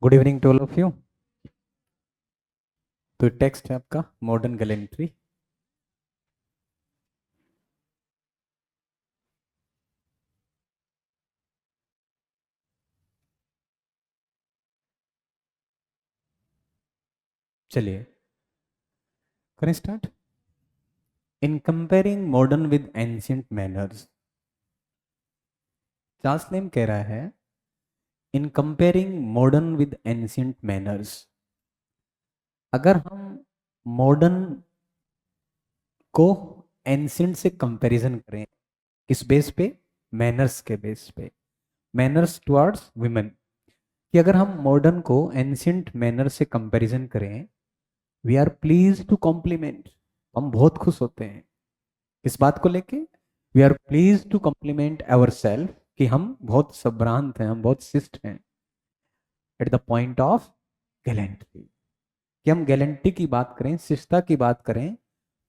Good evening to all of you. तो text है आपका मॉडर्न गैलेंट्री। चलिए करें start. In comparing modern with ancient manners, Charles नेम कह रहा है in comparing modern with ancient manners, अगर हम मॉडर्न को एंशियंट से कंपैरिजन करें, किस बेस पे? मैनर्स के बेस पे, मैनर्स टुवर्ड्स वुमेन। कि अगर हम मॉडर्न को एंशियंट मैनर से कंपैरिजन करें, we are pleased to compliment, हम बहुत खुश होते हैं इस बात को लेके। We are pleased to compliment our self, कि हम बहुत संभ्रांत हैं, हम बहुत शिष्ट हैं at the point of gallantry. कि हम गैलेंट्री की बात करें, शिष्टता की बात करें,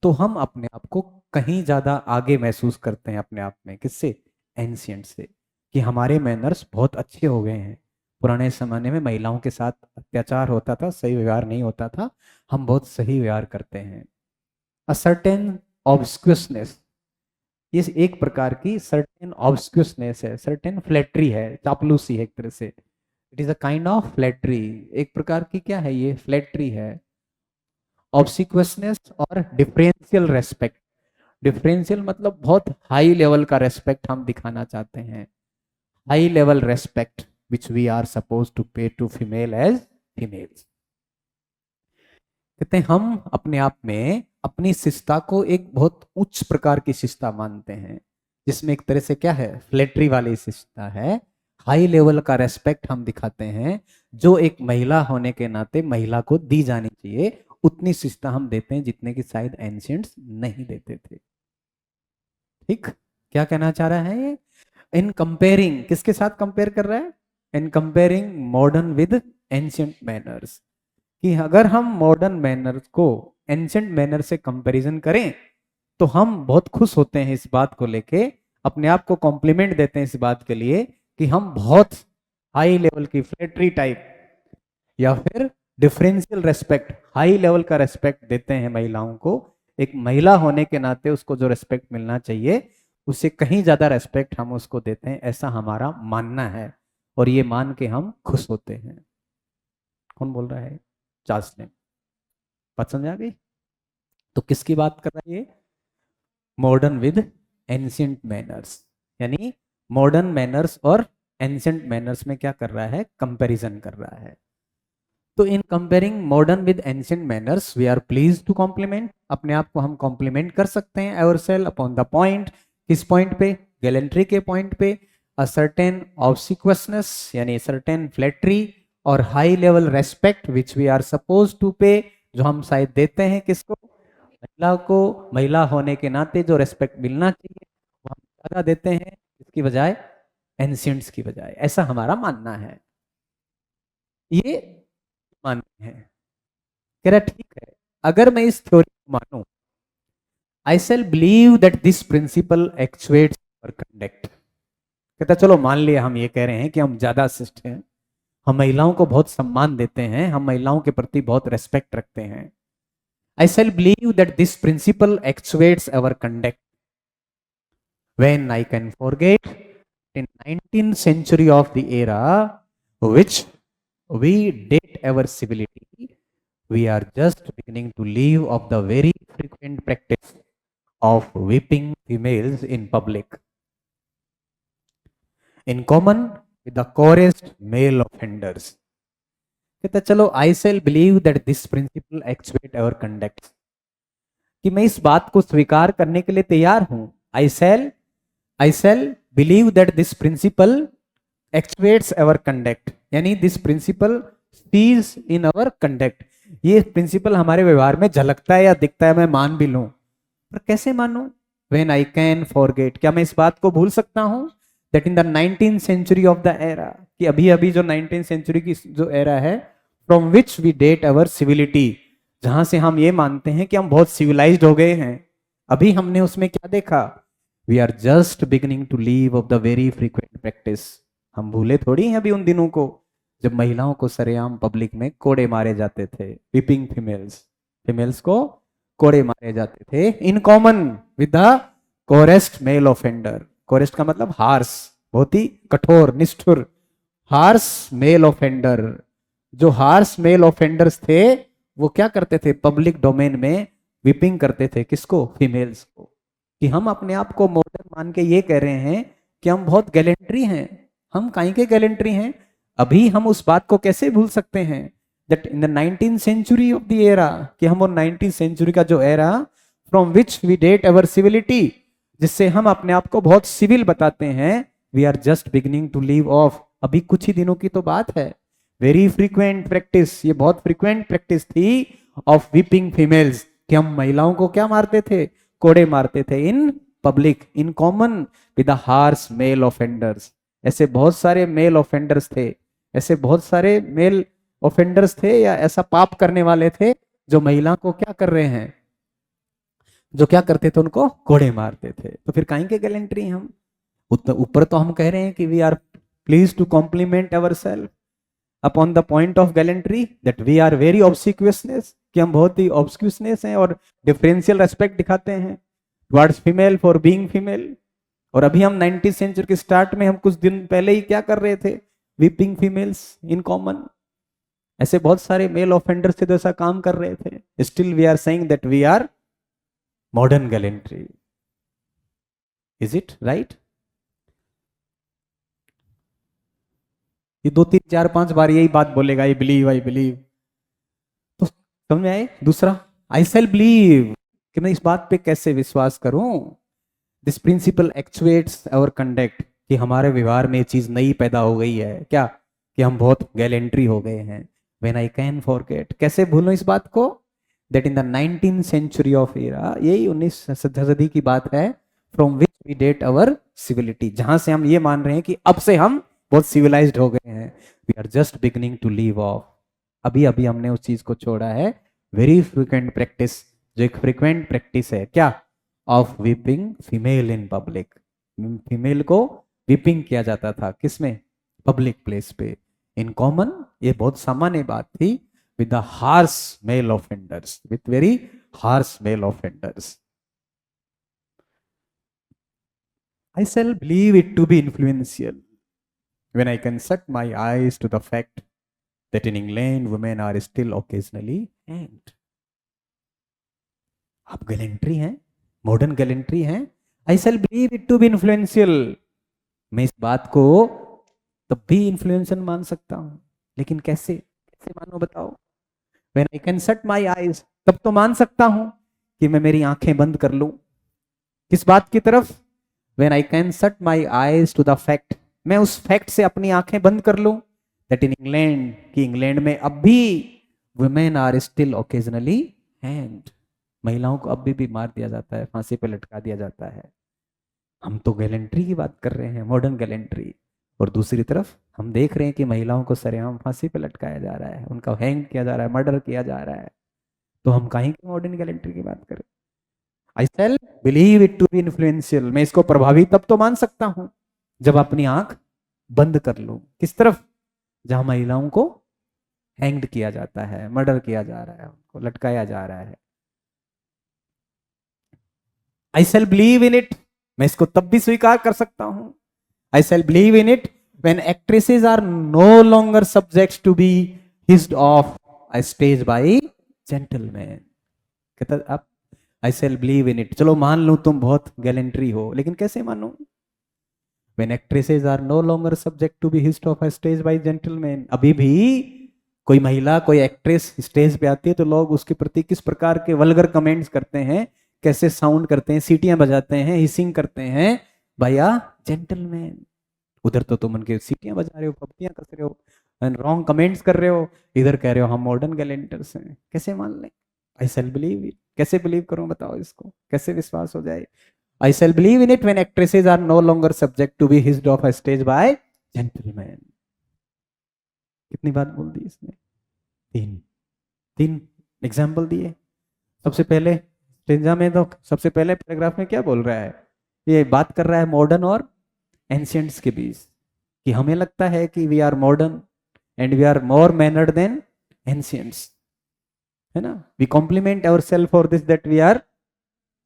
तो हम अपने आप को कहीं ज्यादा आगे महसूस करते हैं अपने आप में। किससे? एंशियंट से। कि हमारे मैनर्स बहुत अच्छे हो गए हैं। पुराने जमाने में महिलाओं के साथ अत्याचार होता था, सही व्यवहार नहीं होता था, हम बहुत सही व्यवहार करते हैं। अ सर्टेन ऑब्स्क्यूसनेस, ये एक प्रकार की सर्टेन ऑब्स्क्यूसनेस है, सर्टेन फ्लैटरी है, चापलूसी है एक तरह से। It is a kind of flattery, एक प्रकार की क्या है ये? फ्लैटरी है। ऑब्सिक्वसनेस और डिफरेंशियल रेस्पेक्ट। डिफरेंशियल मतलब बहुत हाई लेवल का रेस्पेक्ट हम दिखाना चाहते हैं, high level respect which we are supposed to pay to female as females. कहते हैं हम अपने आप में अपनी शिष्टता को एक बहुत उच्च प्रकार की शिष्टता मानते हैं, जिसमें एक तरह से क्या है? फ्लेटरी वाली शिष्टता है, हाई लेवल का रेस्पेक्ट हम दिखाते हैं, जो एक महिला होने के नाते महिला को दी जानी चाहिए, उतनी शिष्टता हम देते हैं जितने की शायद एंशियंट्स नहीं देते थे। ठीक, क्या कहना चाह रहा है ये? इन कंपेयरिंग, किसके साथ कंपेयर कर रहा है? In comparing modern with ancient manners. कि अगर हम मॉडर्न मैनर को एंशियंट मैनर से कंपैरिजन करें, तो हम बहुत खुश होते हैं इस बात को लेके, अपने आप को कॉम्प्लीमेंट देते हैं इस बात के लिए कि हम बहुत हाई लेवल की फ्लेटरी टाइप या फिर डिफरेंशियल रेस्पेक्ट, हाई लेवल का रेस्पेक्ट देते हैं महिलाओं को। एक महिला होने के नाते उसको जो रेस्पेक्ट मिलना चाहिए, उससे कहीं ज्यादा रेस्पेक्ट हम उसको देते हैं, ऐसा हमारा मानना है। और ये मान के हम खुश होते हैं। कौन बोल रहा है? चार्ल्स ने। बात समझ आ गई? तो किसकी बात कर रहा है ये? Modern with ancient manners. यानी मॉडर्न मैनर्स और एंशियंट मैनर्स में क्या कर रहा है? कंपैरिजन कर रहा है। तो in comparing modern with ancient manners we are pleased to compliment, अपने आप को हम कॉम्प्लीमेंट कर सकते हैं ourselves upon the point. किस पॉइंट पे? गैलेंट्री के पॉइंट पे। अ सर्टेन ऑब्सिक्वसनेस यानी सर्टेन फ्लैटरी और high level respect which we are supposed to pay, जो हम शायद देते हैं किसको? महिला को। महिला होने के नाते जो रेस्पेक्ट मिलना चाहिए वो हम ज्यादा देते हैं इसकी बजाय, एंशियंट्स की बजाय, ऐसा हमारा मानना है। ये मानते हैं। कह रहा ठीक है, अगर मैं इस थ्योरी को मानूं, I shall believe that this principle actuates our conduct. कहता चलो मान लिया, हम ये कह रहे हैं कि हम ज्यादा शिष्ट हैं, हम महिलाओं को बहुत सम्मान देते हैं, हम महिलाओं के प्रति बहुत रेस्पेक्ट रखते हैं। I shall believe that this principle actuates our conduct when I can forget in 19th century of the era which we date our civility, we are just beginning to leave of the very frequent practice of whipping females in public, in common with the coarest male offenders. कहता चलो I shall believe that this principle actuate our conduct, कि मैं इस बात को स्वीकार करने के लिए तैयार हूं। I shall believe that this principle actuates our conduct, यानी this principle sees in our conduct, ये प्रिंसिपल हमारे व्यवहार में झलकता है या दिखता है, मैं मान भी लूं, पर कैसे मानूं? व्हेन आई कैन फॉरगेट, क्या मैं इस बात को भूल सकता हूं? That in the 19th century of the era, कि अभी अभी जो 19th सेंचुरी की जो एरा है, from which we date our civility, जहां से हम ये मानते हैं कि हम बहुत सिविलाइज्ड हो गए हैं, अभी हमने उसमें क्या देखा? We are just beginning to leave off the very frequent practice, हम भूले थोड़ी हैं अभी उन दिनों को जब महिलाओं को सरेआम पब्लिक में कोड़े मारे जाते थे, विपिंग फीमेल्स, फीमेल्स को कोड़े मारे जाते थे in common with the coarsest male offender. Coarsest का मतलब हार्स, बहुत ही कठोर, निष्ठुर, हार्स मेल ऑफेंडर। जो हार्स मेल ऑफेंडर्स थे वो क्या करते थे, पब्लिक डोमेन में विपिंग करते थे, किसको, फीमेल्स को। कि हम अपने आप को मॉडर्न मान के ये कह रहे हैं कि हम बहुत गैलेंट्री हैं। हम काहे के गैलेंट्री हैं? अभी हम उस बात को कैसे भूल सकते हैं that in the 19th century of the era, कि हम वो 19th सेंचुरी का जो era from which we date our civility, जिससे हम अपने आप को बहुत सिविल बताते हैं, we are just beginning to leave off. अभी कुछ ही दिनों की तो बात है। वेरी फ्रीक्वेंट प्रैक्टिस, ये बहुत फ्रीक्वेंट प्रैक्टिस थी ऑफ विपिंग फीमेल्स, कि हम महिलाओं को क्या मारते थे, कोड़े मारते थे in public, in common with the harsh male offenders. ऐसे बहुत सारे मेल ऑफेंडर्स थे, ऐसे बहुत सारे मेल ऑफेंडर्स थे या ऐसा पाप करने वाले थे जो महिला को क्या कर रहे हैं, जो क्या करते थे, उनको कोड़े मारते थे। तो फिर काहे के गैलेंट्री हम? ऊपर तो हम कह रहे हैं कि we are pleased to compliment our self upon the point of gallantry that we are very obsequiousness, कि हम बहुत ही ऑब्सिक्यूसनेस हैं और डिफरेंशियल रेस्पेक्ट दिखाते हैं towards female for being female. और अभी हम 19th सेंचुरी के स्टार्ट में, हम कुछ दिन पहले ही क्या कर रहे थे, विपिंग फीमेल्स इन कॉमन। ऐसे बहुत सारे मेल ऑफेंडर्स थे जो ऐसा काम कर रहे थे। Still we are saying that we are modern gallantry. Is it right? ये 2 3 4 5 बार यही बात बोलेगा, आई बिलीव, आई बिलीव। तो समझ में आए? दूसरा, आई शेल बिलीव, कि मैं इस बात पे कैसे विश्वास करूं। This principle actuates our conduct, कि हमारे व्यवहार में ये चीज नई पैदा हो गई है क्या, कि हम बहुत गैलेंट्री हो गए हैं। व्हेन आई कैन फॉरगेट, कैसे भूलूं इस बात को, that in the 19th century of era, यही 19वीं सदी की बात है, from which we date our civility, जहां से हम ये मान रहे हैं कि अब से हम बहुत सिविलाइज्ड हो गए हैं। We are just beginning to leave off, अभी अभी हमने उस चीज को छोड़ा है। वेरी फ्रीक्वेंट प्रैक्टिस, जो एक फ्रीक्वेंट प्रैक्टिस है क्या, of whipping female in public. Female को विपिंग किया जाता था, किसमें, पब्लिक प्लेस पे, इन कॉमन। ये बहुत सामान्य बात थी with the harsh male offenders, with very harsh male offenders. I shall believe it to be influential when I can shut my eyes to the fact that in England women are still occasionally hanged. आप gallantry हैं, modern gallantry हैं। I shall believe it to be influential, मैं इस बात को तब भी influential मान सकता हूं, लेकिन कैसे, कैसे मानो बताओ। When I can shut my eyes, तब तो मान सकता हूं कि मैं मेरी आंखें बंद कर लूं, किस बात की तरफ, when I can shut my eyes to the fact, मैं उस फैक्ट से अपनी आंखें बंद कर लूं, दैट इन इंग्लैंड, कि इंग्लैंड में अब भी women are still occasionally hanged, महिलाओं को अब भी मार दिया जाता है, फांसी पे लटका दिया जाता है। हम तो गैलेंट्री की बात कर रहे हैं, मॉडर्न गैलेंट्री, और दूसरी तरफ हम देख रहे हैं कि महिलाओं को सरेआम फांसी पे लटकाया जा रहा है, उनका हैंग किया जा रहा है, मर्डर किया जा रहा है। तो हम कहीं की मॉडर्न गैलेंट्री की बात करें। I shall believe it to be influential, मैं इसको प्रभावी तब तो मान सकता हूं जब अपनी आंख बंद कर लूं, किस तरफ, जहां महिलाओं को हैंग्ड किया जाता है, मर्डर किया जा रहा है, उनको लटकाया जा रहा है। I shall believe in it, मैं इसको तब भी स्वीकार कर सकता हूं। I shall believe in it when actresses are no longer subjects to be hissed off a stage by gentleman. कहता आप, आई शैल बिलीव इन इट, चलो मान लूं तुम बहुत गैलेंट्री हो, लेकिन कैसे मानूं, when actresses are no longer subject to be hissed off a stage by gentleman. अभी भी कोई महिला, कोई एक्ट्रेस स्टेज पे आती है तो लोग उसके प्रति किस प्रकार के वल्गर कमेंट्स करते हैं, कैसे साउंड करते हैं, सीटियां बजाते हैं, हिसिंग करते हैं, भैया जेंटलमैन। उधर तो तुम उनके सीटियां बजा रहे हो, पप्पियां कस रहे हो, रॉन्ग कमेंट्स कर रहे हो, इधर कह रहे हो हम मॉडर्न गैलेंटर्स हैं। कैसे मान लें? आई शैल बिलीव इट, कैसे बिलीव करूं बताओ, इसको कैसे विश्वास हो जाए। I shall believe in it when actresses are no longer subject to be hissed off a stage by gentleman. कितनी बात बोल दी इसने, तीन एग्जाम्पल दिए। सबसे पहले स्टेंजा में तो सबसे पहले पैराग्राफ में क्या बोल रहा है, ये बात कर रहा है मॉडर्न और एंशिएंट्स के बीच, कि हमें लगता है कि we are modern, and we are more mannered than ancients, है ना। We compliment our self for this that we are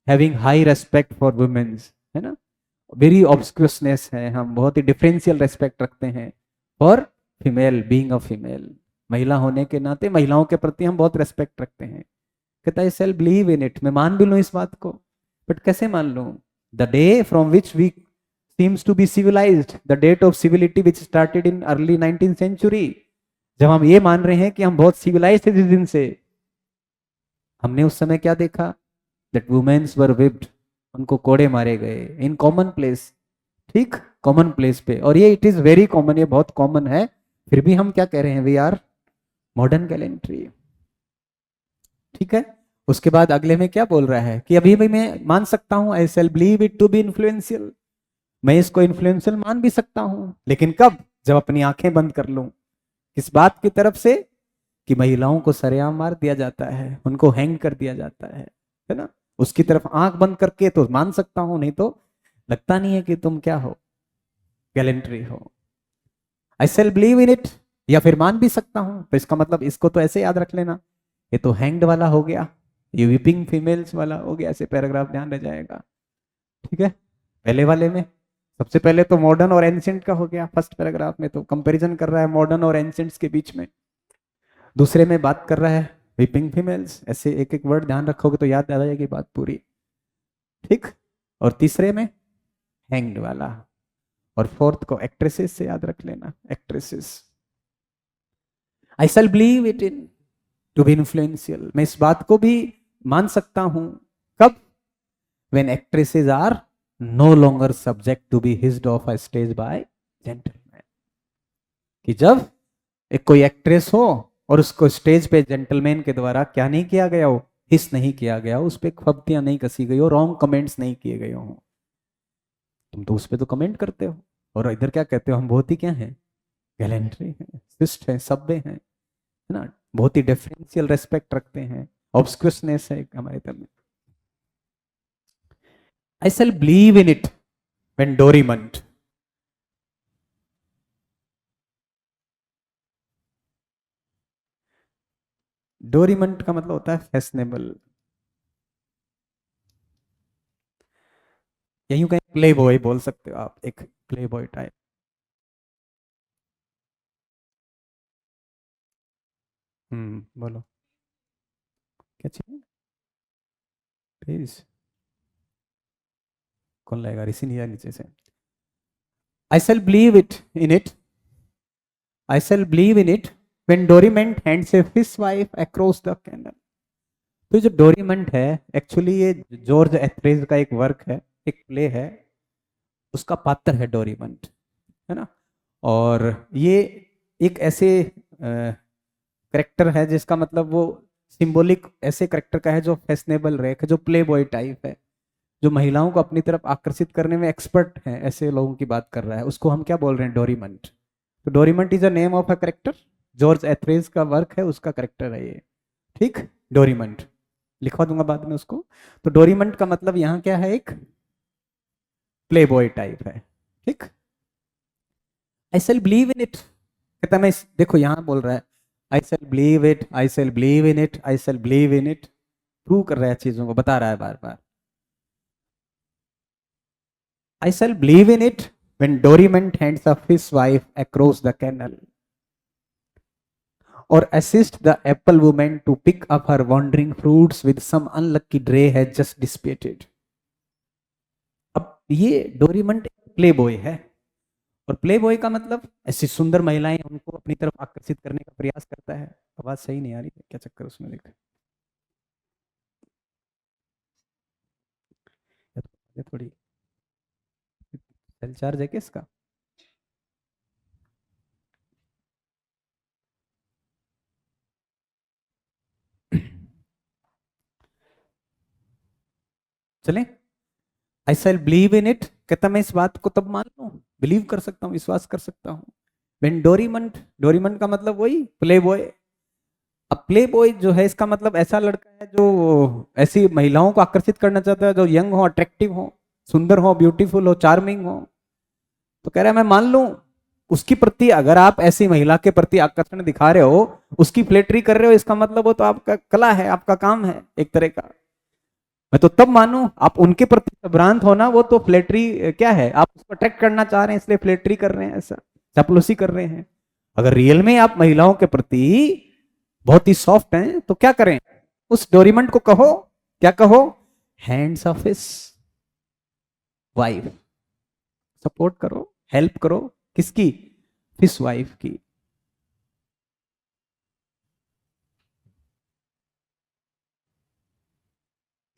having high respect for womens, है ना। वेरी ऑब्स्क्यूसनेस है, हम बहुत ही डिफरेंशियल रेस्पेक्ट रखते हैं for female, being a female, महिला होने के नाते महिलाओं के प्रति हम बहुत रेस्पेक्ट रखते हैं। कहता है सेल्फ बिलीव इन इट, मैं मान भी लूं इस बात को, बट कैसे मान लूं? The day from which we seems to be civilized, the date of civility which started in early 19th century, जब हम ये मान रहे हैं कि हम बहुत सिविलाइज थे जिस दिन से, हमने उस समय क्या देखा? दैट वुमेन्स वर whipped, उनको कोड़े मारे गए इन कॉमन प्लेस, ठीक, कॉमन प्लेस पे। और ये इट इज वेरी कॉमन, ये बहुत कॉमन है, फिर भी हम क्या कह रहे हैं? वी आर मॉडर्न गैलेंट्री, ठीक है। उसके बाद अगले में क्या बोल रहा है कि अभी भी मैं मान सकता हूं, I shall believe it to be influential, मैं इसको इन्फ्लुएंशियल मान भी सकता हूं, लेकिन कब? जब अपनी आंखें बंद कर लूं। किस बात की तरफ से? कि महिलाओं को सरेआम मार दिया जाता है, उनको हैंग कर दिया जाता है ना। उसकी तरफ आंख बंद करके तो मान सकता हूं, नहीं तो लगता नहीं है कि तुम क्या हो, गैलेंट्री हो। आई शैल बिलीव इन इट, या फिर मान भी सकता हूं, तो इसका मतलब इसको तो ऐसे याद रख लेना, ये तो हैंग्ड वाला हो गया, ये विपिंग फीमेल्स वाला हो गया, ऐसे पैराग्राफ ध्यान रह जाएगा, ठीक है। पहले वाले में सबसे पहले तो मॉडर्न और एंशिएंट का हो गया, फर्स्ट पैराग्राफ में तो कंपैरिजन कर रहा है मॉडर्न और एंशिएंट्स के बीच में, दूसरे में बात कर रहा है विपिंग फीमेल्स, ऐसे एक एक वर्ड ध्यान रखोगे तो याद आ जाएगी बात पूरी, ठीक। और तीसरे में हैंग्ड वाला, और फोर्थ को एक्ट्रेसेस से याद रख लेना, actresses. I shall believe it in to be influential, मैं इस बात को भी मान सकता हूं, कब? When actresses are no longer subject to be hissed off a stage by gentleman, कि जब एक कोई एक्ट्रेस हो और उसको स्टेज पे जेंटलमैन के द्वारा क्या नहीं किया गया हो? हिस नहीं किया गया, उस पर फब्तियां नहीं कसी गई हो, रॉन्ग कमेंट्स नहीं किए गए हो। तुम तो उस पर तो कमेंट करते हो, और इधर क्या कहते हो? हम बहुत ही क्या हैं? गैलेंट्री हैं, शिष्ट हैं, सभ्य हैं, है ना, बहुत ही डिफरेंशियल रेस्पेक्ट रखते हैं, ऑब्स्क्यूसनेस है हमारे तरफ में। आई shall believe in it when डोरीमंट, डोरीमंट का मतलब होता है फैशनेबल, या यूं कहीं प्ले बॉय बोल सकते हो आप, एक प्ले बॉय टाइप। बोलो क्या चाहिए? प्लीज, कौन लाएगा? ऋषि नहीं आया नीचे से। I shall believe it in it, I shall believe in it when Dorimant hands a fishwife across the canal. तो जो डोरीमेंट है, एक्चुअली ये जॉर्ज एथरेज का एक वर्क है, एक प्ले है, उसका पात्र है डोरीमेंट, है ना। और ये एक ऐसे करेक्टर है जिसका मतलब वो सिंबॉलिक ऐसे करेक्टर का है जो फैशनेबल रहे, जो प्ले बॉय टाइप है, जो महिलाओं को अपनी तरफ आकर्षित करने में एक्सपर्ट है, ऐसे लोगों की बात कर रहा है, उसको हम क्या बोल रहे हैं? डोरीमंट। तो Dorimant is a name of a character, George Etherege का वर्क है, उसका करेक्टर है ये, ठीक। डोरीमंट लिखवा दूंगा बाद में उसको। तो डोरीमंट का मतलब यहाँ क्या है? एक प्ले बॉय टाइप है, ठीक। आई शैल बिलीव इन इट, कहता मैं देखो यहाँ बोल रहा है I shall believe it, I shall believe in it, I shall believe in it, prove कर रहा है चीजों को, बता रहा है बार बार। I shall believe in it when Dorimant hands a fish wife across the canal, or assist the apple woman to pick up her wandering fruits with some unlucky dray has just dissipated. अब ये डोरीमंट play boy है, और play boy का मतलब ऐसी सुंदर महिलाएं उनको अपनी तरफ आकर्षित करने का प्रयास करता है। आवाज सही नहीं आ रही, क्या चक्कर उसमें? देख थोड़ी सेल चार्ज है क्या इसका? चलें। आई शैल बिलीव इन इट, कहता मैं इस बात को तब मान लूं, बिलीव कर सकता हूं, विश्वास कर सकता हूं। व्हेन डोरीमंट, डोरीमंट का मतलब वही प्ले बॉय। अब प्ले बॉय जो है इसका मतलब ऐसा लड़का है जो ऐसी महिलाओं को आकर्षित करना चाहता है जो यंग हो, अट्रैक्टिव हो, सुंदर हो, ब्यूटीफुल हो, चार्मिंग हो। तो कह रहा है मैं मान लूं, उसकी प्रति अगर आप ऐसी महिला के प्रति आकर्षण दिखा रहे हो, उसकी फ्लेटरी कर रहे हो, इसका मतलब वो तो आपका कला है, आपका काम है एक तरह का। मैं तो तब मानू आप उनके प्रति संभ्रांत होना, वो तो फ्लेटरी क्या है, आप उसको अट्रैक्ट करना चाह रहे हैं इसलिए फ्लेटरी कर रहे हैं, ऐसा चापलूसी कर रहे हैं। अगर रियल में आप महिलाओं के प्रति बहुत ही सॉफ्ट हैं तो क्या करें, उस डोरीमंड को कहो, क्या कहो, hands of his wife, support करो, हेल्प करो, किसकी, हिज वाइफ की।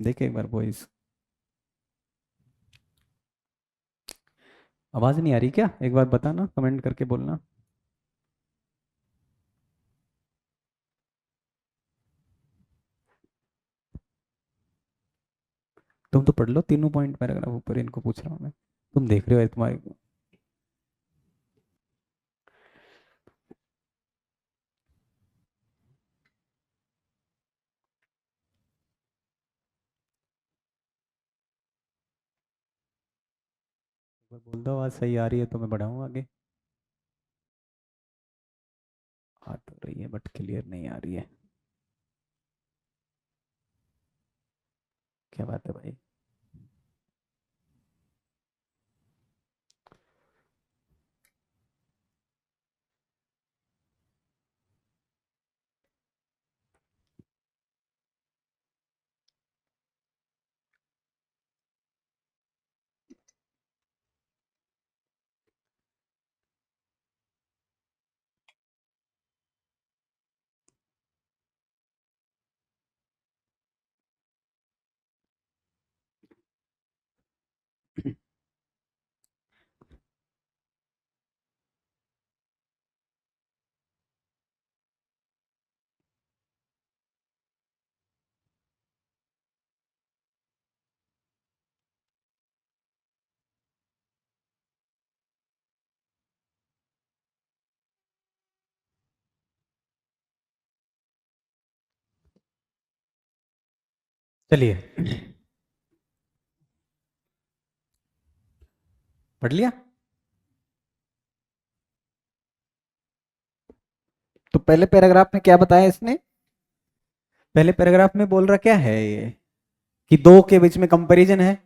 देखे एक बार वॉइस, आवाज नहीं आ रही क्या, एक बार बताना, कमेंट करके बोलना। तुम तो पढ़ लो तीनों पॉइंट पैराग्राफ ऊपर, इनको पूछ रहा हूं मैं, तुम देख रहे हो तुम्हारे को। बोल दो आवाज सही आ रही है तो मैं बढ़ाऊं आगे। आ तो रही है बट क्लियर नहीं आ रही है, क्या बात है भाई। चलिए, पढ़ लिया। तो पहले पैराग्राफ में क्या बताया इसने, पहले पैराग्राफ में बोल रहा क्या है ये, कि दो के बीच में कंपैरिजन है,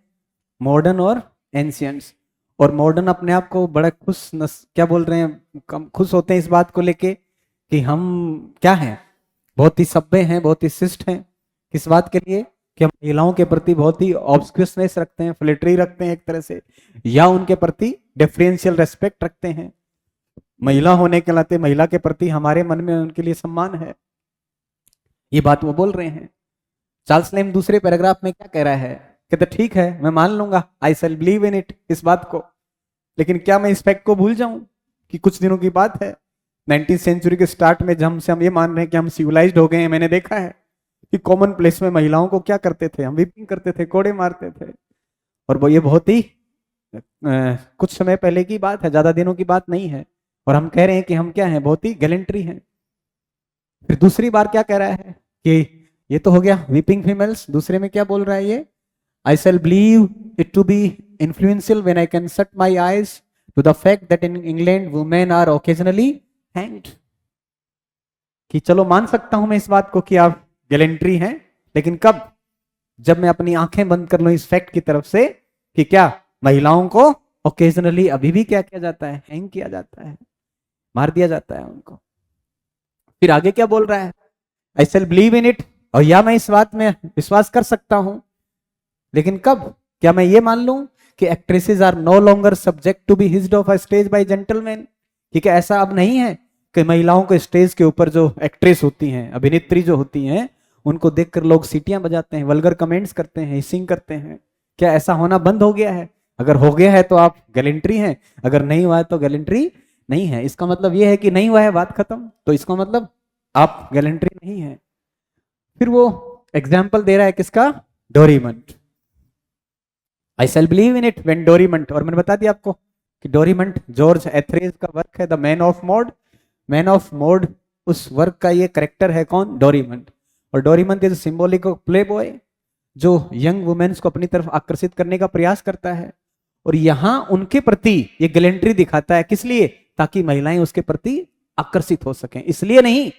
मॉडर्न और एंशियंट्स। और मॉडर्न अपने आप को बड़ा क्या बोल रहे हैं, खुश होते हैं इस बात को लेके कि हम क्या हैं, बहुत ही सभ्य हैं, बहुत ही शिष्ट हैं। किस बात के लिए, कि हम महिलाओं के प्रति बहुत ही ऑब्स्क्यूसनेस रखते हैं, फ्लेटरी रखते हैं एक तरह से, या उनके प्रति डिफरेंशियल रेस्पेक्ट रखते हैं। महिला होने के नाते महिला के प्रति हमारे मन में उनके लिए सम्मान है, ये बात वो बोल रहे हैं। चार्ल्स लेम दूसरे पैराग्राफ में क्या कह रहा है, कहते ठीक है मैं मान लूंगा, आई शैल बिलीव इन इट, इस बात को, लेकिन क्या मैं इस फैक्ट को भूल जाऊं कि कुछ दिनों की बात है, 19वीं सेंचुरी के स्टार्ट में जब हम ये मान रहे हैं कि हम सिविलाइज्ड हो गए हैं, मैंने देखा है कि कॉमन प्लेस में महिलाओं को क्या करते थे, हम वीपिंग करते थे, कोड़े मारते थे। और वो ये बहुत ही कुछ समय पहले की बात है, ज्यादा दिनों की बात नहीं है, और हम कह रहे हैं कि हम क्या हैं, बहुत ही गैलेंट्री हैं। फिर दूसरी बार क्या कह रहा है कि ये तो हो गया वीपिंग फीमेल्स, दूसरे में क्या बोल रहा है ये, I shall believe it to be influential when I can shut my eyes to the fact that in England women are occasionally hanged. कि चलो मान सकता हूं मैं इस बात को कि आप गैलेंट्री हैं, लेकिन कब, जब मैं अपनी आंखें बंद कर लूं इस फैक्ट की तरफ से कि क्या महिलाओं को ओकेजनली अभी भी क्या किया जाता है, हैंग किया जाता है, मार दिया जाता है उनको। फिर आगे क्या बोल रहा है, I shall believe in it, और या मैं इस बात में विश्वास कर सकता हूं, लेकिन कब, क्या मैं ये मान लूं कि actresses are no longer subject to be hissed off a stage by gentleman, कि क्या ऐसा अब नहीं है कि महिलाओं को स्टेज के ऊपर जो एक्ट्रेस होती हैं, अभिनेत्री जो होती हैं, उनको देखकर लोग सीटियां बजाते हैं, वल्गर कमेंट्स करते हैं, हिसिंग करते हैं, क्या ऐसा होना बंद हो गया है? अगर हो गया है तो आप गैलेंट्री हैं, अगर नहीं हुआ है तो गैलेंट्री नहीं है। इसका मतलब यह है कि नहीं हुआ है, बात खत्म, तो इसका मतलब आप गैलेंट्री नहीं है। फिर वो एग्जाम्पल दे रहा है किसका, डोरीमंड, आई shall believe in it when डोरीमंड, और मैंने बता दिया आपको कि डोरीमंड जॉर्ज एथरेज का वर्क है, the man of mode, man of mode, उस वर्क का ये करेक्टर है कौन, डोरीमंड। और Dorimant is symbolic of playboy, जो यंग वुमेन्स को अपनी तरफ आकर्षित करने का प्रयास करता है, और यहां उनके प्रति ये गैलेंट्री दिखाता है, किस लिए, ताकि महिलाएं उसके प्रति आकर्षित हो सकें। इसलिए नहीं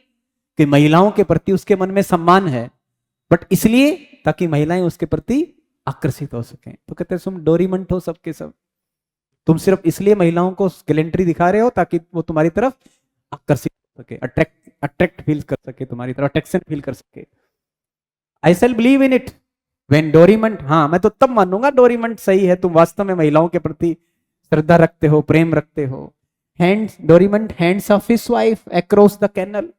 कि महिलाओं के प्रति उसके मन में सम्मान है, बट इसलिए ताकि महिलाएं उसके प्रति आकर्षित हो सकें। तो कहते हैं तुम डोरीमंट हो सबके सब, तुम सिर्फ इसलिए महिलाओं को गैलेंट्री दिखा रहे हो ताकि वो तुम्हारी तरफ आकर्षित हो सके, अट्रैक्ट फील कर सके, तुम्हारी तरफ अट्रैक्शन फील कर सके। आई shall believe in it when डोरीमंट, हाँ मैं तो तब मानूंगा डोरीमंट सही है, तुम वास्तव में महिलाओं के प्रति श्रद्धा रखते हो, प्रेम रखते हो। Hands Dorimant hands of fishwife across the canal,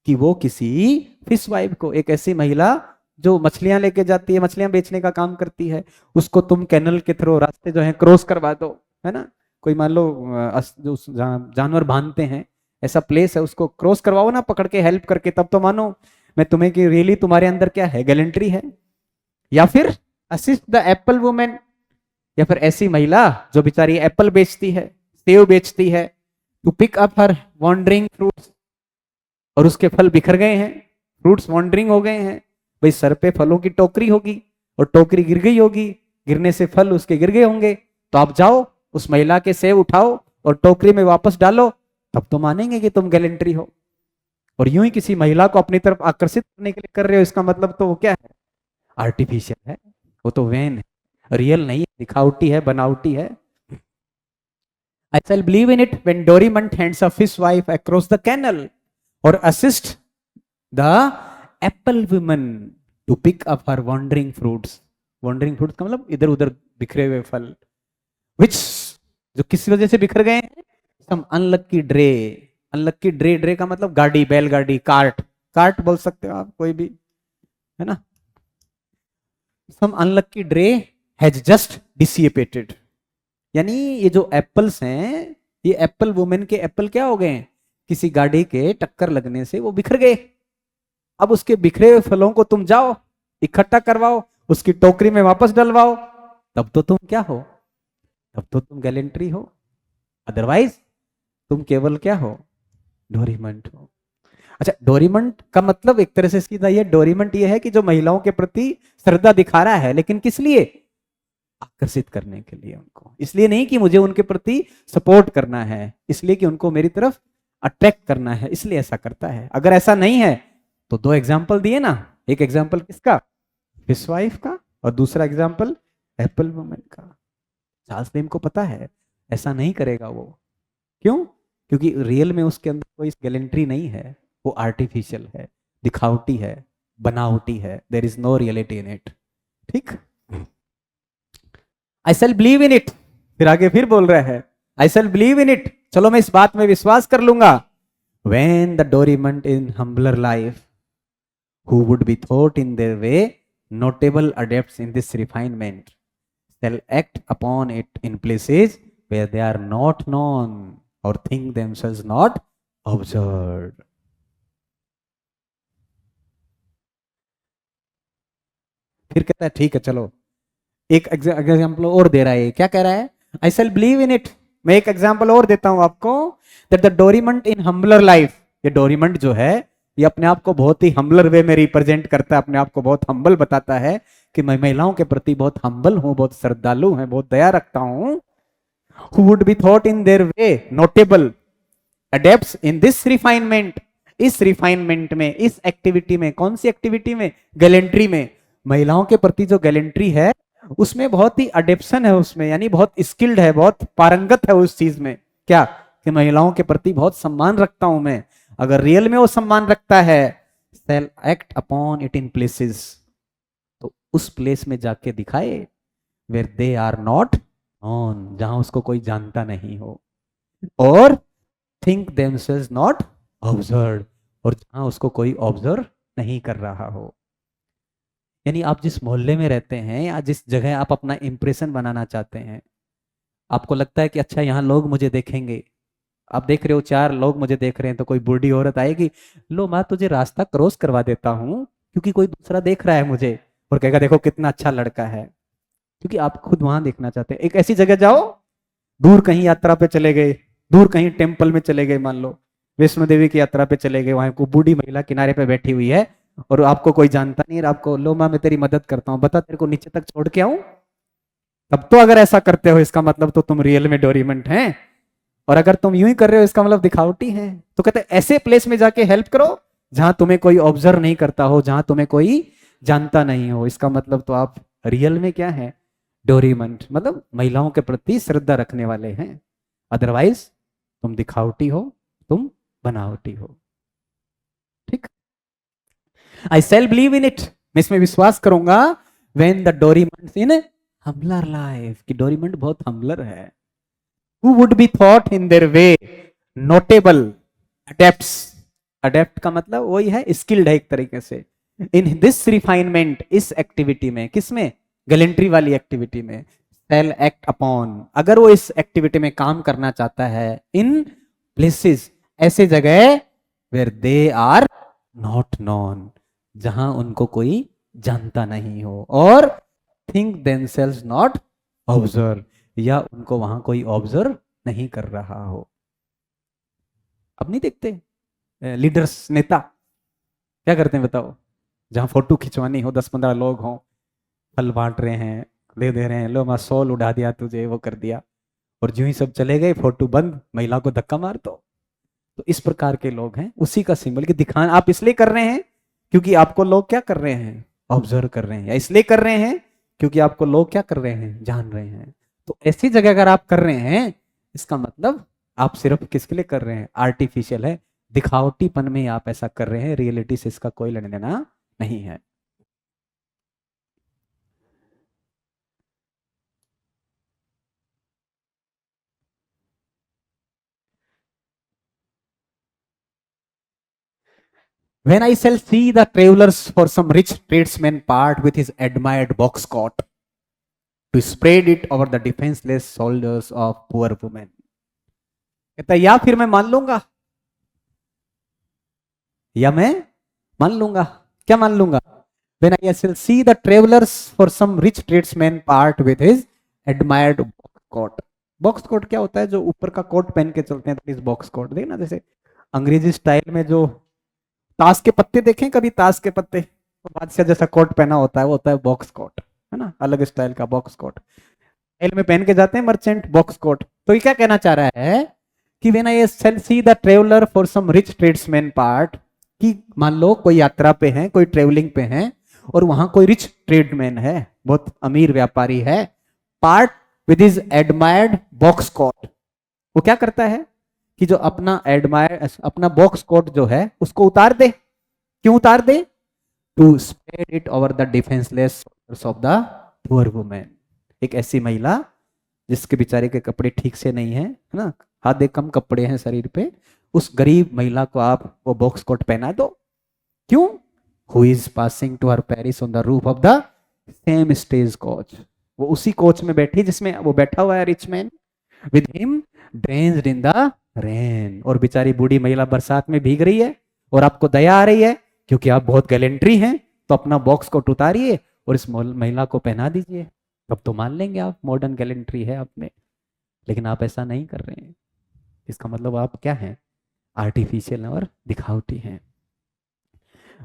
कि वो किसी फिश वाइफ को, एक ऐसी महिला जो मछलियां लेके जाती है, मछलियां बेचने का काम करती है, उसको तुम कैनल के थ्रू रास्ते जो है क्रॉस करवा दो, है ना। कोई मान लो जो जानवर बांधते हैं, ऐसा प्लेस है, उसको क्रॉस करवाओ ना पकड़ के, हेल्प करके, तब तो मानो मैं तुम्हें कि रियली तुम्हारे अंदर क्या है, गैलेंट्री है। या फिर असिस्ट द एप्पल वुमेन, या फिर ऐसी महिला जो बेचारी एप्पल बेचती है, सेव बेचती है, to pick up her wandering fruits, और उसके फल बिखर गए हैं, फ्रूट्स वॉन्डरिंग हो गए हैं। भाई सर पे फलों की टोकरी होगी और टोकरी गिर गई होगी, गिरने से फल उसके गिर गए होंगे, तो आप जाओ उस महिला के सेब उठाओ और टोकरी में वापस डालो, तब तो मानेंगे कि तुम गैलेंट्री हो। और यूं ही किसी महिला को अपनी तरफ आकर्षित करने के लिए कर रहे हो, इसका मतलब तो वो क्या है, आर्टिफिशियल है, वो तो वैन है, रियल नहीं है, दिखावटी है, बनावटी है। I shall believe in it when Dorimant hands a fish wife across the canal or assist the apple woman to pick up her wandering fruits. Wandering fruits का मतलब इधर उधर बिखरे हुए फल, which जो किस वजह से बिखर गए हैं, some unlucky dray, unlucky dray का मतलब गाड़ी, बैलगाड़ी, कार्ट बोल सकते हो आप, कोई भी, है ना। some unlucky dray has just dissipated, यानी ये जो एप्पल्स हैं, ये एप्पल वुमेन के एप्पल क्या हो गए, किसी गाड़ी के टक्कर लगने से वो बिखर गए। अब उसके बिखरे हुए फलों को तुम जाओ इकट्ठा करवाओ, उसकी टोकरी में वापस डलवाओ, तब तो तुम क्या हो, तब तो तुम गैलेंट्री हो। अदरवाइज तुम केवल क्या हो, डोरीमंट हो। अच्छा, डोरीमंट का मतलब एक तरह से सीधा ये डोरीमंट ये है कि जो महिलाओं के प्रति श्रद्धा दिखा रहा है, लेकिन किस लिए, आकर्षित करने के लिए उनको, इसलिए नहीं कि मुझे उनके प्रति सपोर्ट करना है, इसलिए कि उनको मेरी तरफ अट्रैक्ट करना है, इसलिए ऐसा करता है। अगर ऐसा नहीं है तो दो एग्जाम्पल दिए ना, एक एग्जाम्पल किसका, फिश वाइफ का, और दूसरा एग्जाम्पल एप्पल वुमेन का। चार्ल्स फ्रेम को पता है ऐसा नहीं करेगा वो, क्यों, क्योंकि रियल में उसके अंदर कोई गैलेंट्री नहीं है, वो आर्टिफिशियल है, दिखावटी है, बनावटी है, there is no reality in it. ठीक, I shall believe in it, फिर आगे फिर बोल रहा है I shall believe in it, चलो मैं इस बात में विश्वास कर लूंगा। When the Dorimant in humbler life, who would be thought in their way notable adepts in this refinement, shall act upon it in places where they are not known or think themselves not observed. फिर कहता है ठीक है चलो, एक example और दे रहा है, क्या कह रहा है, I shall believe in it, मैं एक एग्जाम्पल और देता हूं आपको, that the डोरीमंट in humbler life, ये डोरीमंट जो है ये अपने आप को बहुत ही हम्बलर वे में रिप्रेजेंट करता है, अपने आप को बहुत हम्बल बताता है कि मैं महिलाओं के प्रति बहुत हम्बल हूं, बहुत श्रद्धालु हूं, बहुत दया रखता हूं। Who would be thought in their way notable adepts in this refinement, इस रिफाइनमेंट में, इस एक्टिविटी में, कौन सी एक्टिविटी में, गैलेंट्री में, महिलाओं के प्रति जो गैलेंट्री है उसमें बहुत ही अडेप्शन है, उसमें यानी बहुत स्किल्ड है, बहुत पारंगत है उस चीज में, क्या कि महिलाओं के प्रति बहुत सम्मान रखता हूं मैं। अगर रियल में वो सम्मान रखता है, shall act upon it in places, तो उस प्लेस में जाके दिखाए where they are not known, जहां उसको कोई जानता नहीं हो, और थिंक देमसेल्व्स नॉट ऑब्जर्व, और जहां उसको कोई ऑब्जर्व नहीं कर रहा हो। यानी आप जिस मोहल्ले में रहते हैं या जिस जगह आप अपना इंप्रेशन बनाना चाहते हैं, आपको लगता है कि अच्छा यहाँ लोग मुझे देखेंगे, आप देख रहे हो 4 लोग मुझे देख रहे हैं, तो कोई बूढ़ी औरत आएगी, लो मैं तुझे रास्ता क्रॉस करवा देता हूँ क्योंकि कोई दूसरा देख रहा है मुझे, और कहेगा देखो कितना अच्छा लड़का है, क्योंकि आप खुद वहां देखना चाहते हैं। एक ऐसी जगह जाओ, दूर कहीं यात्रा पे चले गए, दूर कहीं टेम्पल में चले गए, मान लो वैष्णो देवी की यात्रा पे चले गए, वहां को बूढ़ी महिला किनारे पे बैठी हुई है और आपको कोई जानता नहीं, आपको लो माँ मैं तेरी मदद करता हूँ, बता तेरे को नीचे तक छोड़ के आऊं, तब तो अगर ऐसा करते हो इसका मतलब तो तुम रियल में डोरीमंट हैं। और अगर तुम यूं ही कर रहे हो इसका मतलब दिखावटी है। तो कहते हैं ऐसे प्लेस में जाके हेल्प करो जहां तुम्हें कोई ऑब्जर्व नहीं करता हो, जहां तुम्हें कोई जानता नहीं हो। इसका मतलब तो आप रियल में क्या है, डोरीमंड, मतलब महिलाओं के प्रति श्रद्धा रखने वाले हैं। अदरवाइज तुम दिखावटी हो, तुम बनावटी हो। ठीक। आई सेल बिलीव इन इट, मैं इसमें विश्वास करूंगा। When the डोरीमंड in humbler life, कि डोरीमंड बहुत हम्बलर है। Who would be thought in their way notable adepts, adept का मतलब वही है, स्किल्ड है एक तरीके से। इन दिस रिफाइनमेंट, इस एक्टिविटी में, किसमें, गैलेंट्री वाली एक्टिविटी में, सेल एक्ट अपॉन, अगर वो इस एक्टिविटी में काम करना चाहता है, इन प्लेसेस, ऐसे जगह, where they are not known, जहां उनको कोई जानता नहीं हो, और थिंक देमसेल्व्स नॉट ऑब्जर्व, या उनको वहां कोई ऑब्जर्व नहीं कर रहा हो। अब नहीं देखते लीडर्स, नेता क्या करते हैं बताओ, जहां फोटो खिंचवानी हो, 10-15 लोग हों, फल बांट रहे हैं, दे दे रहे हैं, लो मैं सॉल उड़ा दिया तुझे, वो कर दिया, और जो ही सब चले गए, फोटो बंद, महिला को धक्का मार दो। तो इस प्रकार के लोग हैं, उसी का सिंबल, कि दिखाना आप इसलिए कर रहे हैं क्योंकि आपको लोग क्या कर रहे हैं, ऑब्जर्व कर रहे हैं, या इसलिए कर रहे हैं क्योंकि आपको लोग क्या कर रहे हैं, जान रहे हैं। तो ऐसी जगह अगर आप कर रहे हैं, इसका मतलब आप सिर्फ किसके लिए कर रहे हैं, आर्टिफिशियल है, दिखावटीपन में आप ऐसा कर रहे हैं, रियलिटी से इसका कोई लेना देना नहीं है। When I shall see the travelers for some rich tradesman part with his admired box coat to spread it over the defenseless shoulders of poor women, कहता है, या फिर मैं मान लूंगा, या मैं मान लूंगा, क्या मान लूंगा, when I shall see the travelers for some rich tradesman part with his admired box coat। Box coat क्या होता है, जो ऊपर का कोट पहन के चलते हैं, इस बॉक्स कोट देखना, जैसे अंग्रेजी स्टाइल में जो ताश के पत्ते देखें कभी, ताश के पत्ते, तो बादशाह जैसा कोट पहना होता है, वो होता है बॉक्स कोट, है ना, अलग स्टाइल का बॉक्स कोट, एल में पहन के जाते हैं मर्चेंट, बॉक्स कोट। तो ये क्या कहना चाह रहा है कि when I shall see the traveller for some rich tradesman part, कि मान लो कोई यात्रा पे है, कोई ट्रेवलिंग पे है, और वहां कोई रिच ट्रेडमैन है, बहुत अमीर व्यापारी है, part with his admired box coat, वो क्या करता है कि जो अपना एडमायर, अपना बॉक्स कोट जो है उसको उतार दे। क्यों उतार दे, to spread it over the defenceless of the poor women, एक ऐसी महिला जिसके बेचारे के कपड़े ठीक से नहीं है ना, आधे कम कपड़े हैं शरीर पे, उस गरीब महिला को आप वो बॉक्स कोट पहना दो। क्यों, who is passing to her Paris on the roof of the same stage coach, वो उसी कोच में बैठी जिसमें वो बैठा हुआ है rich man, with him drenched in the rain, और बेचारी बूढ़ी महिला बरसात में भीग रही है, और आपको दया आ रही है क्योंकि आप बहुत गैलेंट्री हैं, तो अपना बॉक्स कोट उतारिए और इस महिला को पहना दीजिए, तब तो मान लेंगे आप मॉडर्न गैलेंट्री है आप में। लेकिन आप ऐसा नहीं कर रहे हैं, इसका मतलब आप क्या हैं, आर्टिफिशियल और दिखावटी हैं।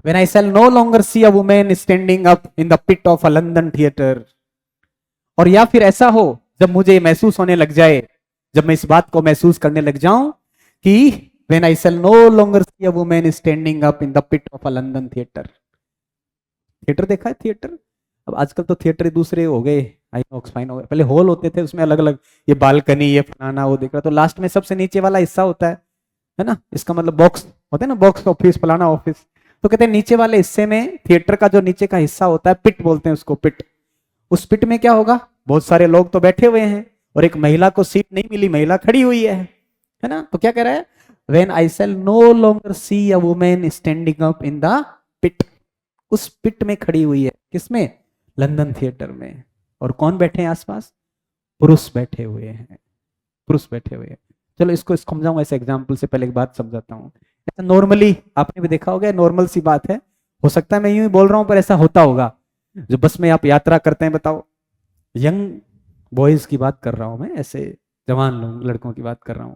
When I shall no longer see a woman standing up in the pit of a London theater, और या फिर ऐसा हो जब मुझे महसूस होने लग जाए, जब मैं इस बात को महसूस करने लग जाऊं कि when I shall no longer see a woman standing up in the pit of a London theater, theatre देखा है थिएटर, अब आजकल तो थिएटर दूसरे हो गए, आईनॉक्स फाइन हो गए, पहले हॉल होते थे उसमें अलग अलग, ये बालकनी, ये फलाना, वो देख रहा, तो लास्ट में सबसे नीचे वाला हिस्सा होता है ना, इसका मतलब बॉक्स होता है ना, बॉक्स ऑफिस, फलाना ऑफिस, तो कहते हैं नीचे वाले हिस्से में, थिएटर का जो नीचे का हिस्सा होता है, पिट बोलते हैं उसको, पिट, उस पिट में क्या होगा, बहुत सारे लोग तो बैठे हुए हैं, और एक महिला को सीट नहीं मिली, महिला खड़ी हुई है ना, तो क्या कह रहा है, when I shall no longer see a woman standing up in the pit, उस पिट में खड़ी हुई है, किसमें, लंदन थिएटर में, और कौन बैठे हैं आसपास, पुरुष बैठे हुए हैं, पुरुष बैठे हुए हैं। चलो इसको समझाऊंगा ऐसे एग्जाम्पल से, पहले एक बात समझाता हूँ। नॉर्मली आपने भी देखा होगा, नॉर्मल सी बात है, हो सकता है मैं यूं ही बोल रहा हूं पर ऐसा होता होगा, जो बस में आप यात्रा करते हैं, बताओ, यंग बॉयज की बात कर रहा हूं मैं, ऐसे जवान लोग, लड़कों की बात कर रहा हूं,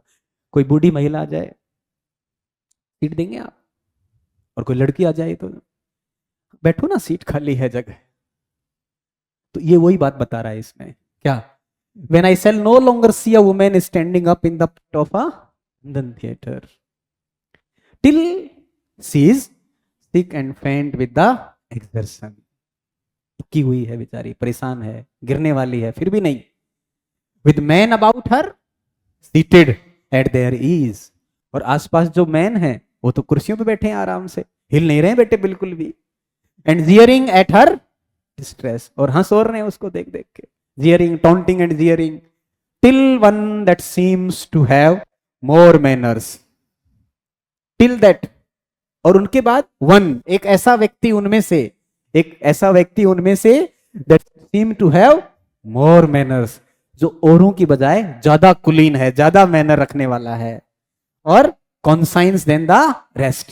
कोई बूढ़ी महिला आ जाए, सीट देंगे आप, और कोई लड़की आ जाए तो बैठो ना, सीट खाली है जगह, तो ये वही बात बता रहा है इसमें, क्या, When I shall no longer see a woman standing up in the pit of a London theater, till she is sick and faint with the exertion. थकी हुई है बेचारी, परेशान है, गिरने वाली है, फिर भी नहीं. With men about her seated at their ease, और आसपास जो मैन है वो तो कुर्सियों पे बैठे हैं आराम से, हिल नहीं रहे हैं बेटे बिल्कुल भी. And jeering at her distress, और हंस और रहे हैं उसको देख देख के. Jeering, taunting and jeering. Till one that seems to have more manners, till that, और उनके बाद वन, एक ऐसा व्यक्ति उनमें से, एक ऐसा व्यक्ति उनमें से that seem to have more manners, जो औरों की बजाय ज्यादा कुलीन है, ज्यादा मैनर रखने वाला है, और कॉन्साइंस देन द रेस्ट.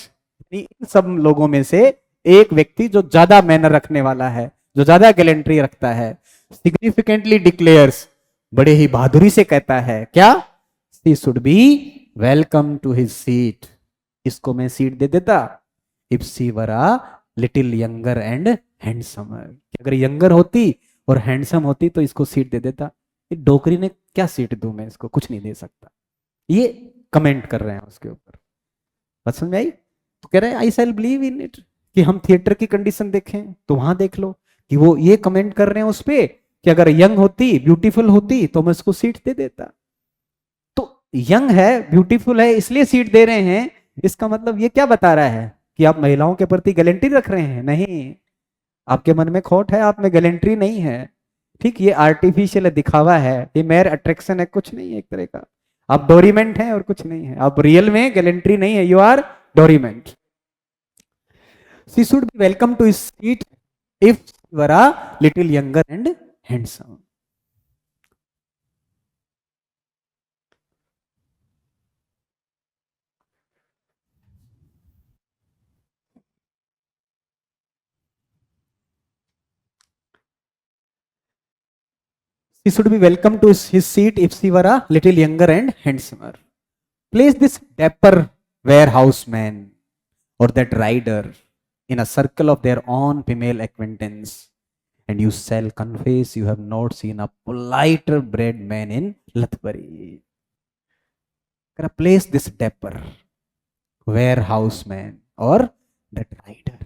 इन सब लोगों में से एक व्यक्ति जो ज्यादा मैनर रखने वाला है, जो ज्यादा गैलेंट्री रखता है, सिग्निफिकेंटली डिक्लेयर्स, बड़े ही बहादुरी से कहता है क्या, she should be welcome to his seat, इसको मैं सीट दे देता if she were a little younger and handsomer, अगर यंगर होती और हैंडसम होती तो इसको सीट दे देता. डोकरी ने क्या सीट दूं मैं इसको, कुछ नहीं दे सकता. ये कमेंट कर रहे हैं उसके ऊपर. बात समझ में आई? तो कह रहे हैं I shall believe in it, कि हम थिएटर की कंडीशन देखें तो वहां देख लो कि वो ये कमेंट कर रहे हैं उस पे कि अगर यंग होती, ब्यूटीफुल होती तो मैं उसको सीट दे देता. तो यंग है, ब्यूटीफुल है, इसलिए सीट दे रहे हैं, इसका मतलब ये क्या बता रहा है कि आप महिलाओं के प्रति गैलेंट्री रख रहे हैं? नहीं, आपके मन में खोट है, आप में गैलेंट्री नहीं है. ठीक, ये आर्टिफिशियल दिखावा है, ये मेयर अट्रैक्शन है, कुछ नहीं है एक तरह का. आप डोरीमेंट हैं और कुछ नहीं है, आप रियल में गैलेंट्री नहीं है, you are Dorimant. She should be welcome to seat if were a little younger and handsome. She should be welcome to his seat if she were a little younger and handsomer. Place this dapper warehouseman or that rider in a circle of their own female acquaintance, and you shall confess you have not seen a politer bred man in Lathbury. Place this dapper warehouseman or that rider.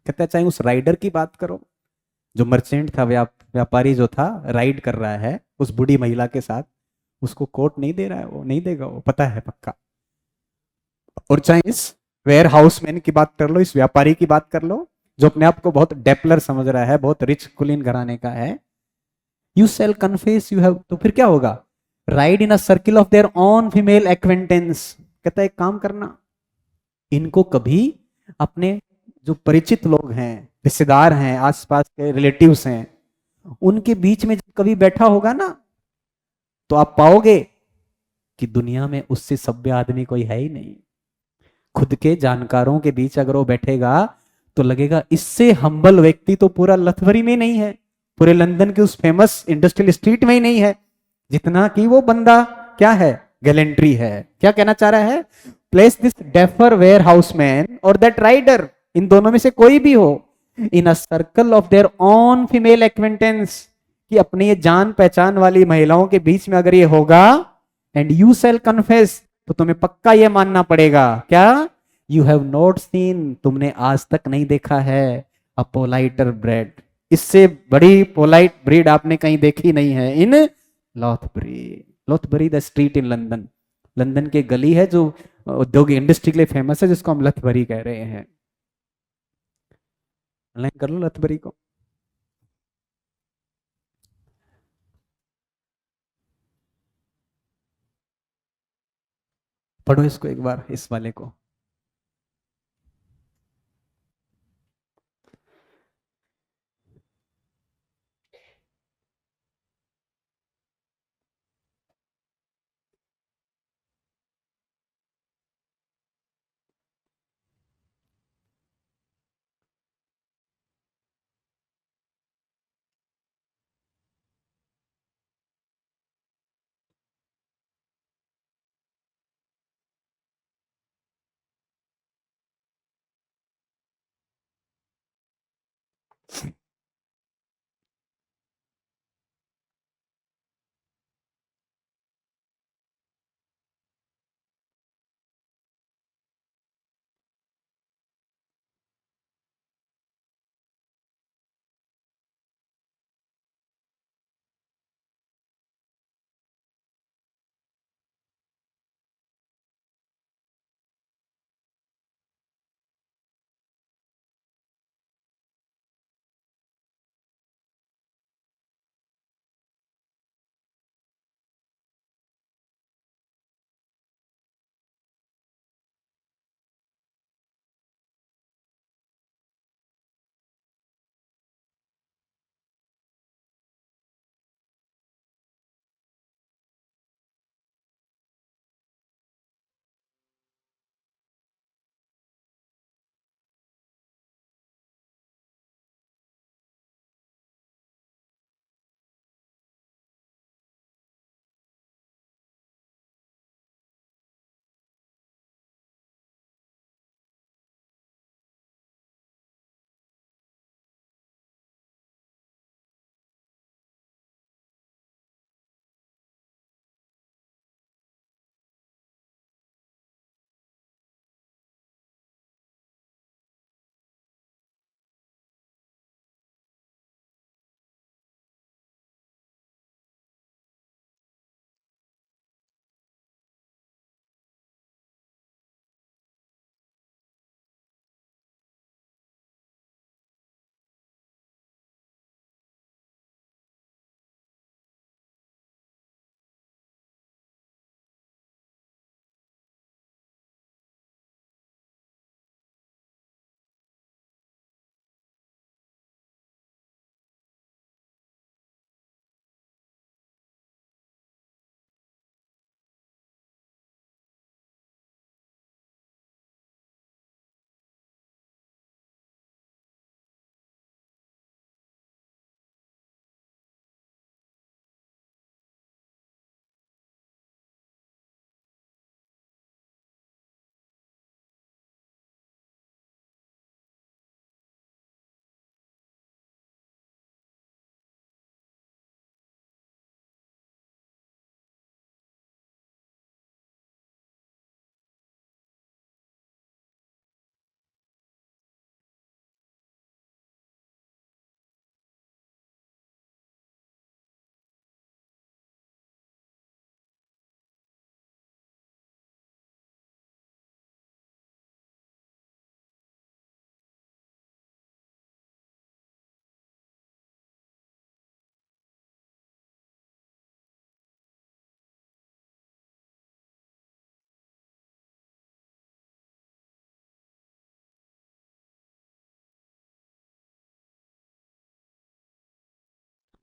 कहते चाहे उस rider की बात करो, जो merchant था, व्यापारी जो था, राइड कर रहा है उस बूढ़ी महिला के साथ, उसको कोट नहीं दे रहा है, वो नहीं देगा, वो पता है पक्का. और चाहे इस वेयर हाउस मैन की बात कर लो, इस व्यापारी की बात कर लो, जो अपने आप को बहुत डेपलर समझ रहा है, बहुत रिच कुलीन घराने का है. You shall confess you have, तो फिर क्या होगा, ride in a circle of their own female acquaintance. कहता है एक काम करना, इनको कभी अपने जो परिचित लोग हैं, रिश्तेदार हैं, आसपास के रिलेटिव्स हैं, उनके बीच में जब कभी बैठा होगा ना, तो आप पाओगे कि दुनिया में उससे सभ्य आदमी कोई है ही नहीं. खुद के जानकारों के बीच अगर वो बैठेगा तो लगेगा इससे हम्बल व्यक्ति तो पूरा लथबरी में नहीं है, पूरे लंदन के उस फेमस इंडस्ट्रियल स्ट्रीट में ही नहीं है, जितना कि वो बंदा क्या है, गैलेंट्री है. क्या कहना चाह रहा है, place this dapper warehouseman और दैट राइडर, इन दोनों में से कोई भी हो, in a circle of their own female acquaintance, कि अपनी ये जान पहचान वाली महिलाओं के बीच में अगर ये होगा, एंड यू सेल कन्फेस, तो तुम्हें पक्का ये मानना पड़ेगा क्या, यू हैव नॉट सीन, तुमने आज तक नहीं देखा है, अ पोलाइटर ब्रेड, इससे बड़ी पोलाइट ब्रीड आपने कहीं देखी नहीं है in Lothbury. Lothbury the street in London, London के गली है जो उद्योग इंडस्ट्री के लिए फेमस है, जिसको हम लथबरी कह रहे हैं. ऑनलाइन कर लो लथबरी को. पढ़ो इसको एक बार, इस वाले को.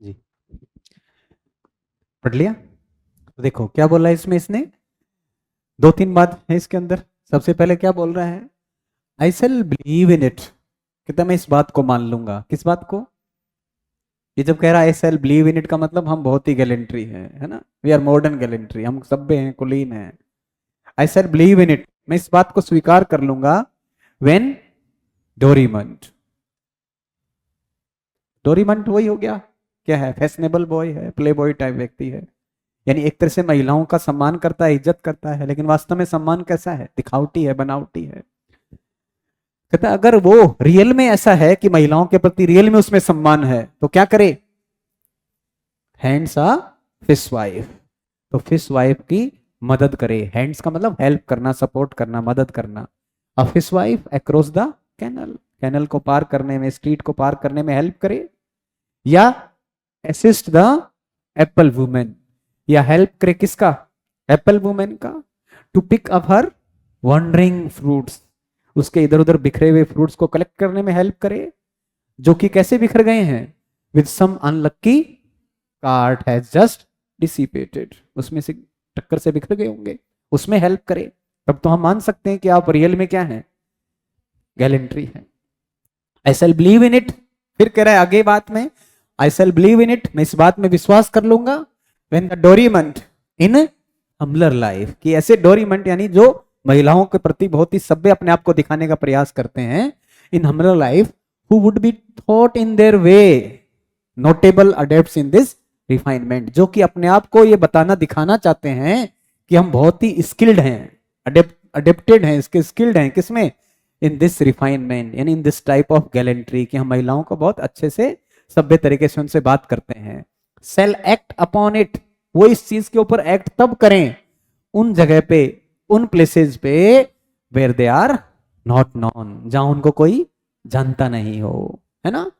जी पढ़ लिया। तो देखो क्या बोला इसमें, इसने दो तीन बात है इसके अंदर। सबसे पहले क्या बोल रहा है, आई शेल बिलीव इन इट, कहता मैं इस बात को मान लूंगा। किस बात को? ये जब कह रहा है आई शेल बिलीव इन इट का मतलब हम बहुत ही गैलेंट्री हैं, है ना, वी आर मॉडर्न गैलेंट्री, हम सभ्य हैं, कुलीन हैं। I shall believe in it, मैं इस बात को स्वीकार कर लूंगा। व्हेन डोरीमंड, डोरीमंड वही हो गया, क्या है, फैशनेबल बॉय है, प्ले बॉय टाइप व्यक्ति है, यानी एक तरह से महिलाओं का सम्मान करता है, इज्जत करता है, लेकिन वास्तव में सम्मान कैसा है, दिखावटी है, बनावटी है। कहता है अगर वो रियल में ऐसा है कि महिलाओं के प्रति रियल में उसमें सम्मान है तो क्या करे, हैंड्स अ फिश वाइफ, तो फिश वाइफ की मदद करे। हैंड्स का मतलब हेल्प करना, सपोर्ट करना, मदद करना। A fishwife across the canal, canal को पार करने में, स्ट्रीट को पार करने में हेल्प करे। या असिस्ट द एप्पल वुमेन, या हेल्प करे किसका, एप्पल वुमेन का, to pick up her wandering fruits, उसके इधर उधर बिखरे हुए फ्रूट्स को कलेक्ट करने में हेल्प करे, जो कि कैसे बिखर गए हैं, with some unlucky cart has just dissipated, उसमें से टक्कर से बिखर गए होंगे, उसमें हेल्प करे। तब तो हम मान सकते हैं कि आप रियल में क्या है, गैलेंट्री है। I shall believe in it, फिर कह रहा है आगे बात में, आई शैल बिलीव इन इट, मैं इस बात में विश्वास कर लूंगा। When the डोरीमंट in humbler life, कि ऐसे डोरीमंट यानी जो महिलाओं के प्रति बहुत ही सभ्य अपने आप को दिखाने का प्रयास करते हैं, in humbler life, who would be thought in their way notable adepts in this refinement, जो कि अपने आप को ये बताना दिखाना चाहते हैं कि हम बहुत ही स्किल्ड हैं, अडेप्टेड हैं, इसके स्किल्ड हैं किसमें, इन दिस रिफाइनमेंट, यानी in this type of gallantry, कि हम महिलाओं को बहुत अच्छे से सभ्य तरीके से उनसे बात करते हैं। सेल एक्ट अपॉन इट, वो इस चीज के ऊपर एक्ट तब करें उन जगह पे, उन प्लेसेस पे where they are not known, जहां उनको कोई जानता नहीं हो, है ना,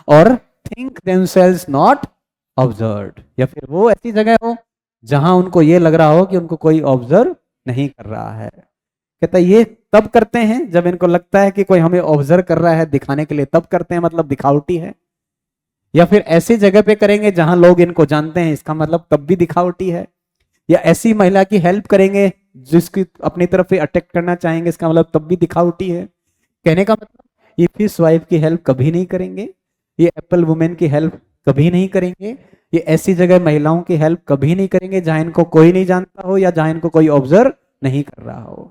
और थिंक देमसेल्व्स नॉट ऑब्जर्व्ड, या फिर वो ऐसी जगह हो जहां उनको ये लग रहा हो कि उनको कोई ऑब्जर्व नहीं कर रहा है। कहता है ये तब करते हैं जब इनको लगता है कि कोई हमें ऑब्जर्व कर रहा है दिखाने के लिए, तब करते हैं, मतलब दिखावटी है। या फिर ऐसी जगह पे करेंगे जहां लोग इनको जानते हैं, इसका मतलब तब भी दिखावटी है। या ऐसी महिला की हेल्प करेंगे जिसकी अपनी तरफ से अटैक करना चाहेंगे, इसका मतलब तब भी दिखावटी है। कहने का मतलब ये फिश वाइफ की हेल्प कभी नहीं करेंगे, ये एप्पल वुमेन की हेल्प कभी नहीं करेंगे, ये ऐसी जगह महिलाओं की हेल्प कभी नहीं करेंगे जहां इनको कोई नहीं जानता हो या जहां इनको कोई ऑब्जर्व नहीं कर रहा हो।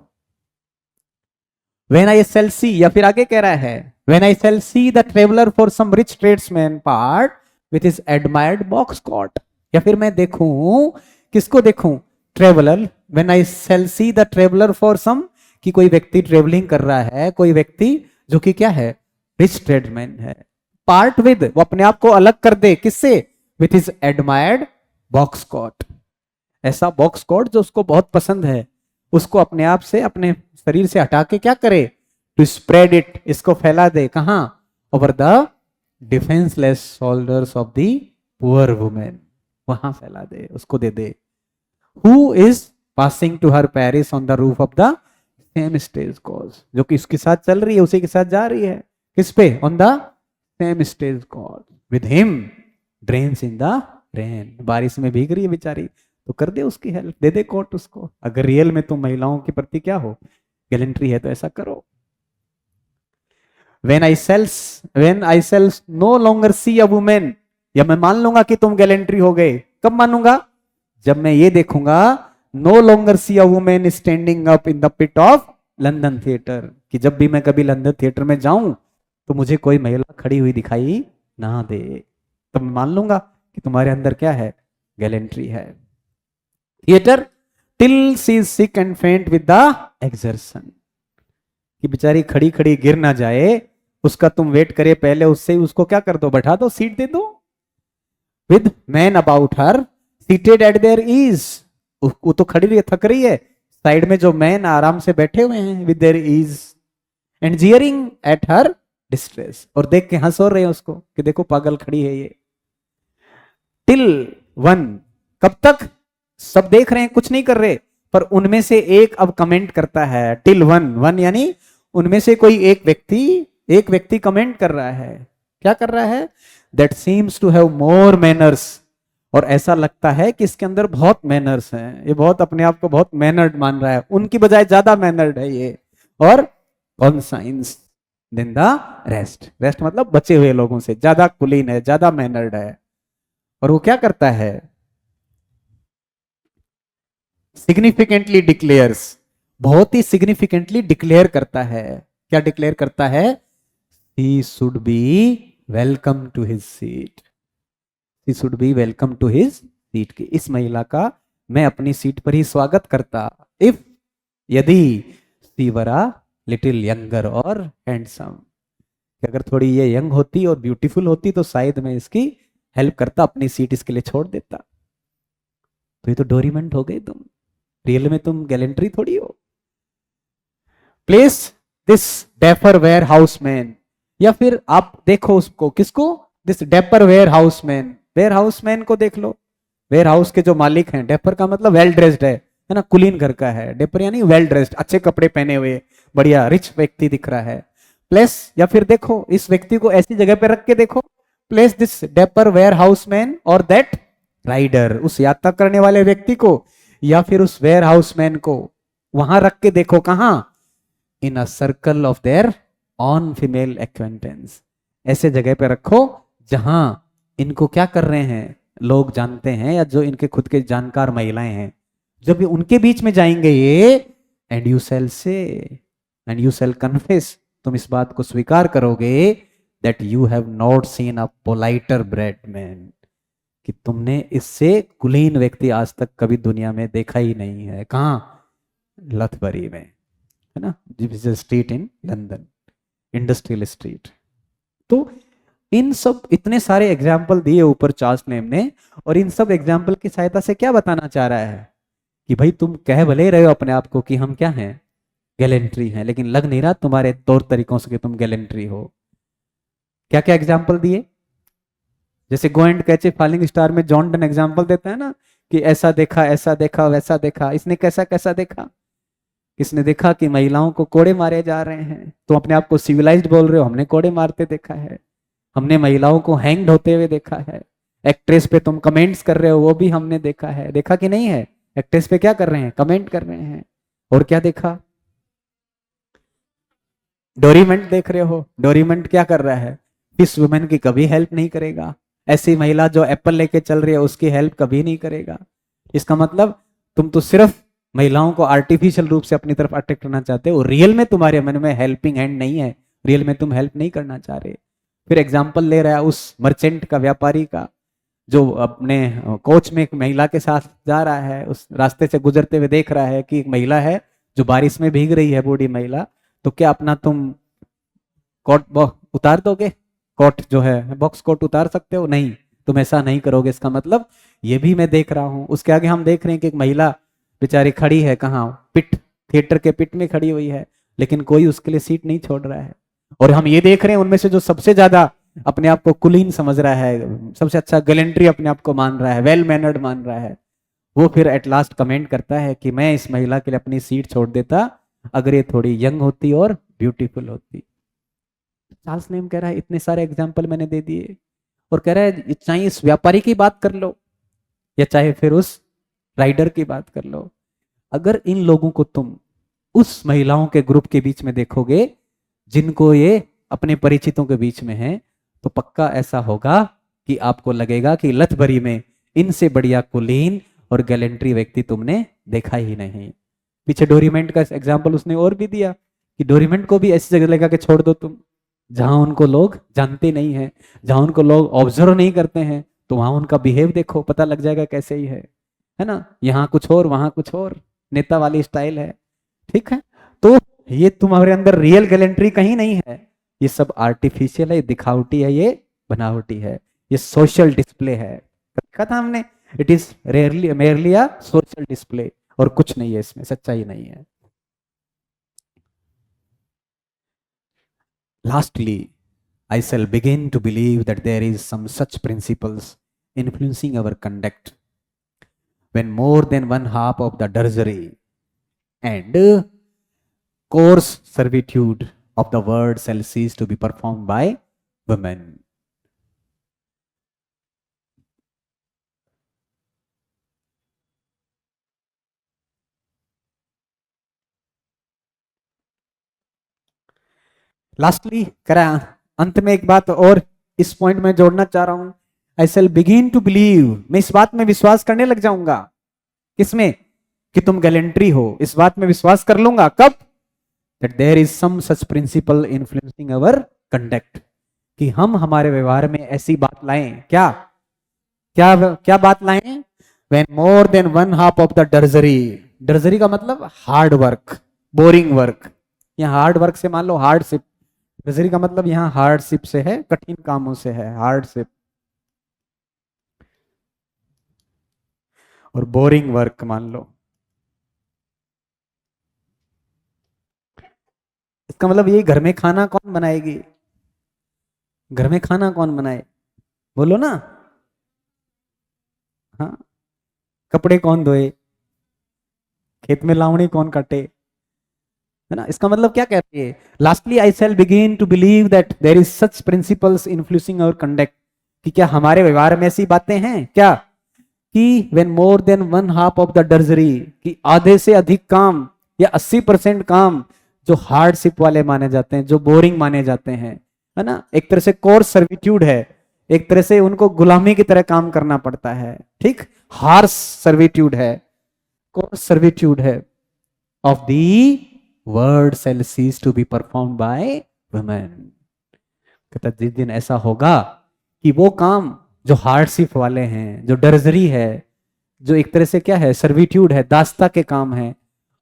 When I shall see, या फिर आगे कह रहा है when I shall see the traveler for some rich tradesman part with his admired box coat, या फिर मैं देखूं, किसको देखूं, traveller, when I shall see the traveler for some, कि कोई व्यक्ति ट्रेवलिंग कर रहा है, कोई व्यक्ति जो कि क्या है, रिच ट्रेडमैन है, पार्ट विद, वो अपने आप को अलग कर दे, किससे, with his admired box coat, ऐसा बॉक्स कोट जो उसको बहुत पसंद है, उसको अपने आप से, अपने शरीर से हटा के क्या करे, टू स्प्रेड इट, इसको फैला दे, कहां, over the defenceless shoulders of the poor women, वहां फैला दे, उसको दे दे। Who is passing to her Paris on the roof of the same stage coach, जो कि उसके साथ चल रही है, उसी के साथ जा रही है, किस पे, on the same stage cause, with him drains in the rain, बारिश में भीग रही है बेचारी, तो कर दे उसकी हेल्प, दे दे कोट उसको। अगर रियल में तुम महिलाओं के प्रति क्या हो, गैलेंट्री है, तो ऐसा करो। when I shall no longer see a woman, या मैं मान लूंगा कि तुम गैलेंट्री हो गए, कब मानूंगा, जब मैं ये देखूंगा, no longer see a woman standing up in the pit of London theatre, कि जब भी मैं कभी लंदन थिएटर में जाऊं तो मुझे कोई महिला खड़ी हुई दिखाई ना दे, तब मैं मान लूंगा कि तुम्हारे अंदर क्या है, गैलेंट्री है। Theatre till she sick and faint with the exertion, कि बेचारी खड़ी खड़ी गिर ना जाए, उसका तुम वेट करे, पहले उससे उसको क्या कर दो, बैठा दो, सीट दे दो। With man about her seated at their ease, वो तो खड़ी रही है, थक रही है, साइड में जो मैन आराम से बैठे हुए हैं, with their ease, and jeering at her distress, और देख के हंस रहे हैं उसको कि देखो पागल खड़ी है ये। टिल वन, कब तक, सब देख रहे हैं, कुछ नहीं कर रहे, पर उनमें से एक अब कमेंट करता है, टिल वन, वन यानी उनमें से कोई एक व्यक्ति कमेंट कर रहा है, क्या कर रहा है, that seems to have more manners, और ऐसा लगता है कि इसके अंदर बहुत मैनर्स हैं, ये बहुत अपने आप को बहुत मैनर्ड मान रहा है, उनकी बजाय ज्यादा मैनर्ड है ये, और conscience than the rest, rest मतलब बचे हुए लोगों से ज्यादा कुलीन है, ज्यादा मैनर्ड है। और वो क्या करता है, सिग्निफिकेंटली डिक्लेयर्स, बहुत ही सिग्निफिकेंटली डिक्लेयर करता है। क्या डिक्लेयर करता है, he should be welcome to his seat, he should be welcome to his seat, की इस महिला का मैं अपनी सीट पर ही स्वागत करता, इफ यदि सी वरा लिटिल यंगर और हैंडसम, अगर थोड़ी ये यंग होती और ब्यूटीफुल होती तो शायद मैं इसकी हेल्प करता, अपनी सीट इसके लिए छोड़ देता। तो ये तो डोरीमेंट हो गई तुम, रियल में तुम गैलेंट्री थोड़ी हो। Place this dapper warehouseman, या फिर आप देखो उसको, किसको, this dapper warehouseman, warehouseman को देख लो, वेयर हाउस के जो मालिक हैं, डेपर का मतलब वेल ड्रेस्ड है ना, कुलीन घर का है, डेपर यानी वेल ड्रेस्ड, अच्छे कपड़े पहने हुए, बढ़िया रिच व्यक्ति दिख रहा है। प्लेस, या फिर देखो इस व्यक्ति को ऐसी जगह पे रख के देखो, place this dapper warehouseman और दैट राइडर, उस यात्रा करने वाले व्यक्ति को या फिर उस वेयर हाउसमैन को वहां रख के देखो, कहां, in a circle of their own female acquaintance, ऐसे जगह पे रखो जहां इनको क्या कर रहे हैं, लोग जानते हैं, या जो इनके खुद के जानकार महिलाएं हैं, जब उनके बीच में जाएंगे ये, and you shall say, and you shall confess, तुम इस बात को स्वीकार करोगे, that you have not seen a politer bred man, कि तुमने इससे कुलीन व्यक्ति आज तक कभी दुनिया में देखा ही नहीं है। कहां, लथबरी में, है ना, street in London, industrial street. तो इन सब इतने सारे एग्जाम्पल दिए ऊपर चार्ल्स लेम ने, और इन सब एग्जाम्पल की सहायता से क्या बताना चाह रहा है, कि भाई तुम कह भले रहे हो अपने आप को कि हम क्या हैं, गैलेंट्री हैं, लेकिन लग नहीं रहा तुम्हारे तौर तरीकों से कि तुम गैलेंट्री हो। क्या क्या एग्जाम्पल दिए, जैसे go and catch a falling star में जॉन डन एग्जाम्पल देता है ना, कि ऐसा देखा वैसा देखा, इसने कैसा कैसा देखा, किसने देखा कि महिलाओं को कोड़े मारे जा रहे हैं, तो अपने आप को सिविलाइज्ड बोल रहे हो, हमने कोड़े मारते देखा है, हमने महिलाओं को हैंग्ड होते हुए देखा है, एक्ट्रेस पे तुम कमेंट्स कर रहे हो, वो भी हमने देखा है, देखा कि नहीं है, एक्ट्रेस पे क्या कर रहे हैं, कमेंट कर रहे हैं। और क्या देखा, डोरीमेंट देख रहे हो, डोरीमेंट क्या कर रहा है, इस वुमेन की कभी हेल्प नहीं करेगा, ऐसी महिला जो एप्पल लेके चल रही है उसकी हेल्प कभी नहीं करेगा। इसका मतलब तुम तो सिर्फ महिलाओं को आर्टिफिशियल रूप से अपनी तरफ अट्रैक्ट करना चाहते हो, रियल में तुम्हारे मन में हेल्पिंग हैंड नहीं है, रियल में तुम हेल्प नहीं करना चाह रहे। फिर एग्जाम्पल ले रहा है उस मर्चेंट का, व्यापारी का, जो अपने कोच में एक महिला के साथ जा रहा है, उस रास्ते से गुजरते हुए देख रहा है कि एक महिला है जो बारिश में भीग रही है, बूढ़ी महिला, तो क्या अपना तुम कोट उतार दोगे, कोट जो है बॉक्स कोट उतार सकते हो, नहीं, तुम ऐसा नहीं करोगे। इसका मतलब ये भी मैं देख रहा हूं। उसके आगे हम देख रहे हैं कि एक महिला बेचारी खड़ी है, कहाँ, पिट, थिएटर के पिट में खड़ी हुई है, लेकिन कोई उसके लिए सीट नहीं छोड़ रहा है। और हम ये देख रहे हैं उनमें से जो सबसे ज्यादा अपने आप को कुलीन समझ रहा है, सबसे अच्छा गैलेंट्री अपने आप को मान रहा है, वेल मैनर्ड मान रहा है, वो फिर एट लास्ट कमेंट करता है कि मैं इस महिला के लिए अपनी सीट छोड़ देता अगर ये थोड़ी यंग होती और ब्यूटीफुल होती। चार्ल्स नेम कह रहा है इतने सारे एग्जाम्पल मैंने दे दिए, और कह रहा है चाहे इस व्यापारी की बात कर लो या चाहे फिर उस राइडर की बात कर लो, अगर इन लोगों को तुम उस महिलाओं के ग्रुप के बीच में देखोगे जिनको ये अपने परिचितों के बीच में है, तो पक्का ऐसा होगा कि आपको लगेगा कि लथबरी में इनसे बढ़िया कुलीन और गैलेंट्री व्यक्ति तुमने देखा ही नहीं। पीछे डोरीमेंट का एग्जाम्पल उसने और भी दिया कि डोरीमेंट को भी ऐसी जगह लगा के छोड़ दो तुम जहां उनको लोग जानते नहीं है, जहां उनको लोग ऑब्जर्व नहीं करते हैं, तो वहां उनका बिहेव देखो, पता लग जाएगा कैसे ही है ना, यहाँ कुछ और वहां कुछ और, नेता वाली स्टाइल है, ठीक है। तो ये तुम्हारे अंदर रियल गैलेंट्री कहीं नहीं है, ये सब आर्टिफिशियल है, दिखावटी है, ये बनावटी है, ये सोशल डिस्प्ले है। कहा था हमने, it is rarely merely a social display, और कुछ नहीं है इसमें, सच्चाई नहीं है। Lastly, I shall begin to believe that there is some such principles influencing our conduct when more than one half of the drudgery and coarse servitude of the world shall cease to be performed by women. Lastly करा, अंत में एक बात और इस point में जोड़ना चाह रहा हूं। I shall begin to believe, मैं इस बात में विश्वास करने लग जाऊंगा। किसमें? कि तुम गैलेंट्री हो, इस बात में विश्वास कर लूंगा। कब? That there is some such principle influencing our conduct, कि हम हमारे व्यवहार में ऐसी बात लाएं। क्या क्या क्या बात लाएं? When more than one half of the drudgery, drudgery का मतलब हार्ड वर्क, बोरिंग वर्क, यहाँ हार्ड वर्क से मान लो हार्डशिप, डर्जरी का मतलब यहाँ हार्डशिप से है, कठिन कामों से है हार्डशिप, और बोरिंग वर्क मान लो। इसका मतलब ये घर में खाना कौन बनाएगी? घर में खाना कौन बनाए? बोलो ना। हाँ, कपड़े कौन धोए? खेत में लावणी कौन काटे? है ना? इसका मतलब क्या कहती है? Lastly I shall begin to believe that there is such principles influencing our conduct, कि क्या हमारे व्यवहार में ऐसी बातें हैं क्या? कि when more than one half of the drudgery, कि आधे से अधिक काम या 80% काम जो हार्डशिप वाले माने जाते हैं, जो बोरिंग माने जाते हैं, है ना, एक तरह से कोर्स सर्विट्यूड है, एक तरह से उनको गुलामी की तरह काम करना पड़ता है। ठीक, हार्श सर्विट्यूड है, कोर्स सर्विट्यूड है of the word shall cease to be perform by women. कहता जिस दिन ऐसा होगा कि वो काम जो हार्डशिप वाले हैं, जो डर्जरी है, जो एक तरह से क्या है, सर्विट्यूड है, दास्ता के काम है,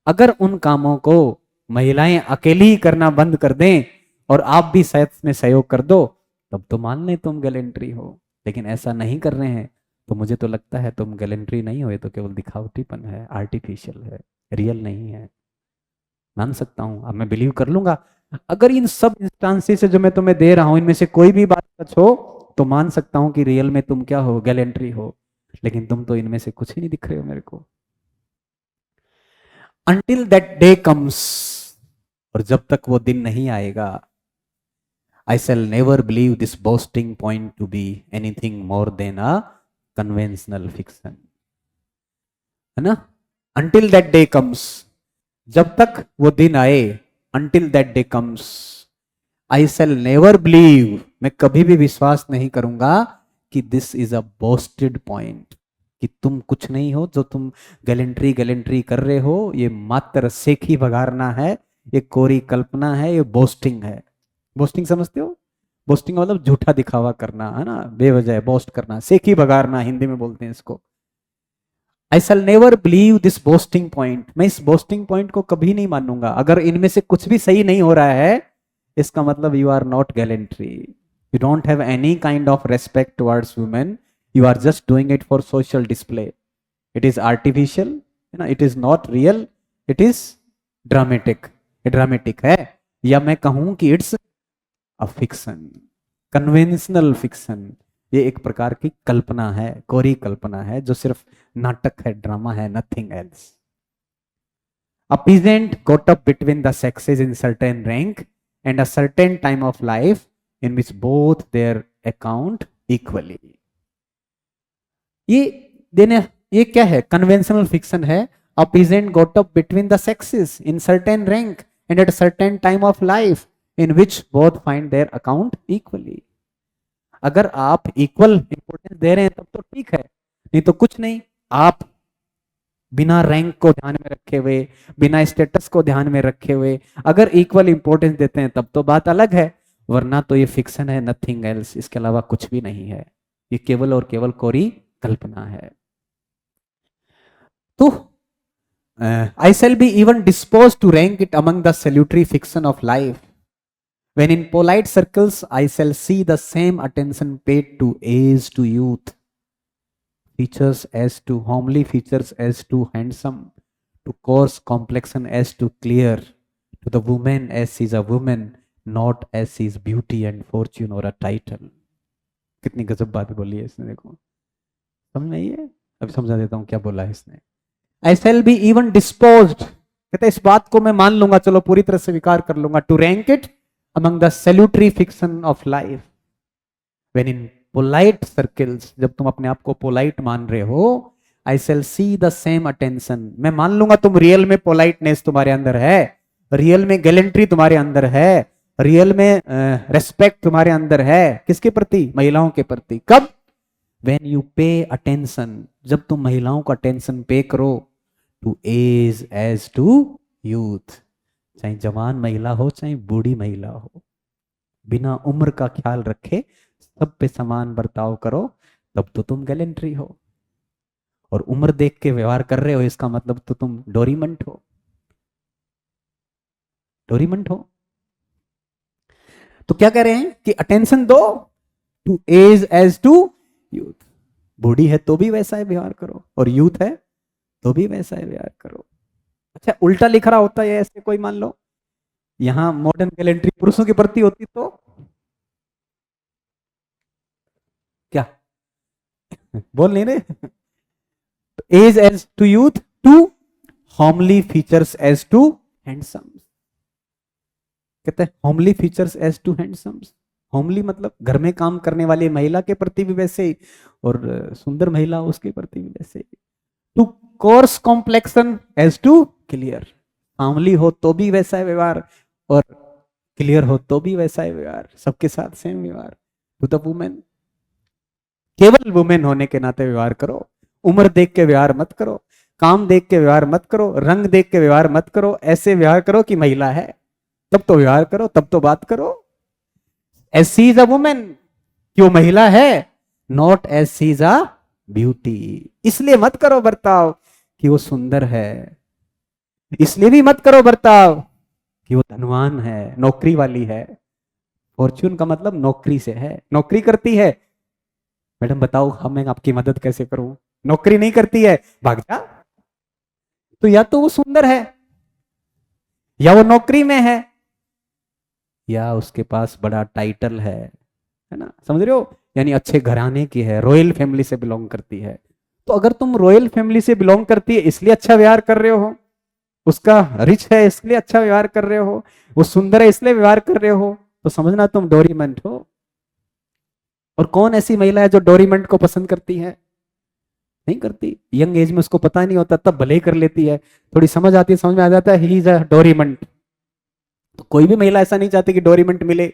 अगर उन कामों को महिलाएं अकेली ही करना बंद कर दें और आप भी शायद में सहयोग कर दो, तब तो मान लें तुम गैलेंट्री हो। लेकिन ऐसा नहीं कर रहे हैं तो मुझे तो लगता है तुम गैलेंट्री नहीं हो, ये तो केवल दिखावटीपन है, आर्टिफिशियल है, रियल नहीं है। मान सकता हूं, अब मैं बिलीव कर लूंगा। अगर इन सब इंस्टांसेस से जो मैं तुम्हें दे रहा हूं इनमें से कोई भी बात सच हो तो मान सकता हूं कि रियल में तुम क्या हो, गैलेंट्री हो। लेकिन तुम तो इनमें से कुछ ही नहीं दिख रहे हो मेरे को। अंटिल दैट डे कम्स, और जब तक वो दिन नहीं आएगा, I shall never believe this boasting point to be anything more than a conventional fiction, है ना? अंटिल दैट डे कम्स, जब तक वो दिन आए, until that day comes I shall never believe, मैं कभी भी विश्वास नहीं करूंगा कि this is a boasted point, कि तुम कुछ नहीं हो, जो तुम गैलेंट्री गैलेंट्री कर रहे हो ये मात्र सेखी बघारना है, ये कोरी कल्पना है, ये बोस्टिंग है। बोस्टिंग समझते हो? बोस्टिंग मतलब झूठा दिखावा करना, है ना, बेवजह बोस्ट करना, सेखी बघारना हिंदी में बोलते हैं इसको। I shall never believe this boasting point, मैं इस बोस्टिंग पॉइंट को कभी नहीं मानूंगा। अगर इनमें से कुछ भी सही नहीं हो रहा है इसका मतलब you are not gallantry, you don't have any kind of respect towards women, you are just doing it for social display, it is artificial, है ना, it is not real, it is dramatic, dramatic है, या मैं कहूं कि it's a fiction, conventional fiction, ये एक प्रकार की कल्पना है, कोरी कल्पना है, जो सिर्फ नाटक है, ड्रामा है, nothing else. A peasant got up between the sexes in certain rank and a certain time of life in which both their account equally. ये देने, ये क्या है? कन्वेंशनल फिक्शन है। A peasant got up between the sexes in certain rank and at a certain time of life in which both find their account equally. अगर आप equal importance दे रहे हैं तब तो ठीक है, नहीं तो कुछ नहीं। आप बिना रैंक को ध्यान में रखे हुए, बिना स्टेटस को ध्यान में रखे हुए अगर इक्वल इंपोर्टेंस देते हैं तब तो बात अलग है, वरना तो ये फिक्शन है, नथिंग एल्स, इसके अलावा कुछ भी नहीं है, ये केवल और केवल कोरी कल्पना है। तो I shall be even dispose to rank it among the salutary fiction of life, when in polite circles I shall see the same attention paid to age, to youth, features as to homely features as to handsome, to coarse complexion as to clear, to the woman as she is a woman, not as she is beauty and fortune or a title. कितनी गजब बात बोली है इसने, देखो समझ नहीं है? अभी समझा देता हूँ क्या बोला है इसने। I shall be even disposed, कहता है इस बात को मैं मान लूंगा, चलो पूरी तरह से स्वीकार कर लूंगा, to rank it among the salutary fiction of life, when in polite circles, जब तुम अपने आप को पोलाइट मान रहे हो, I shall see the same attention, मैं मान लूंगा तुम रियल में पोलाइटनेस तुम्हारे अंदर है, रियल में गैलेंट्री तुम्हारे अंदर है, रियल में रेस्पेक्ट तुम्हारे अंदर है किसके प्रति? महिलाओं के प्रति। कब? वेन यू पे अटेंशन, जब तुम महिलाओं का अटेंशन पे करो, to age as to youth, चाहे जवान महिला हो चाहे बूढ़ी महिला हो, बिना उम्र का ख्याल रखे सब पे समान बर्ताव करो, तब तो तुम गैलेंट्री हो। और उम्र देख के व्यवहार कर रहे हो इसका मतलब तो तुम डोरीमंट हो, डोरीमंट हो। तो क्या कह रहे हैं कि अटेंशन दो to age as to youth. बूढ़ी है तो भी वैसा ही व्यवहार करो, और यूथ है तो भी वैसा ही व्यवहार करो। अच्छा, उल्टा लिख रहा होता है ऐसे कोई, मान लो यहां मॉडर्न गैलेंट्री पुरुषों के प्रति होती तो क्या बोल नहीं रहे? Age as to youth, to homely features as to handsome. कहते हैं homely features as to handsome. Homely मतलब घर में काम करने वाली महिला के प्रति भी वैसे ही, और सुंदर महिला उसके प्रति भी वैसे ही। To coarse complexion as to clear. Homely हो तो भी वैसा है व्यवहार, और क्लियर हो तो भी वैसा है व्यवहार, सबके साथ सेम व्यवहार। टू द वुमेन, केवल वुमेन होने के नाते व्यवहार करो। उम्र देख के व्यवहार मत करो, काम देख के व्यवहार मत करो, रंग देख के व्यवहार मत करो। ऐसे व्यवहार करो कि महिला है तब तो व्यवहार करो, तब तो बात करो। As she is a woman, कि वो महिला है, not as she is a beauty. इसलिए मत करो बर्ताव कि वो सुंदर है, इसलिए भी मत करो बर्ताव कि वो धनवान है, नौकरी वाली है। फॉर्च्यून का मतलब नौकरी से है, नौकरी करती है। मैडम बताओ हमें आपकी मदद कैसे करूं? नौकरी नहीं करती है, भाग जा। तो या तो वो सुंदर है, या वो नौकरी में है, या उसके पास बड़ा टाइटल है ना, समझ रहे हो? यानी अच्छे घराने की है, रॉयल फैमिली से बिलोंग करती है। तो अगर तुम रॉयल फैमिली से बिलोंग करती है इसलिए अच्छा व्यवहार कर रहे हो, उसका रिच है इसलिए अच्छा व्यवहार कर रहे हो, वो सुंदर है इसलिए व्यवहार कर रहे हो, तो समझना तुम डोरीमंट हो। और कौन ऐसी महिला है जो डोरीमंट को पसंद करती है? नहीं करती। यंग एज में उसको पता नहीं होता तब भले ही कर लेती है, थोड़ी समझ आती है, समझ में आ जाता है ही इज अ डोरीमंट। तो कोई भी महिला ऐसा नहीं चाहती कि डोरीमंट मिले,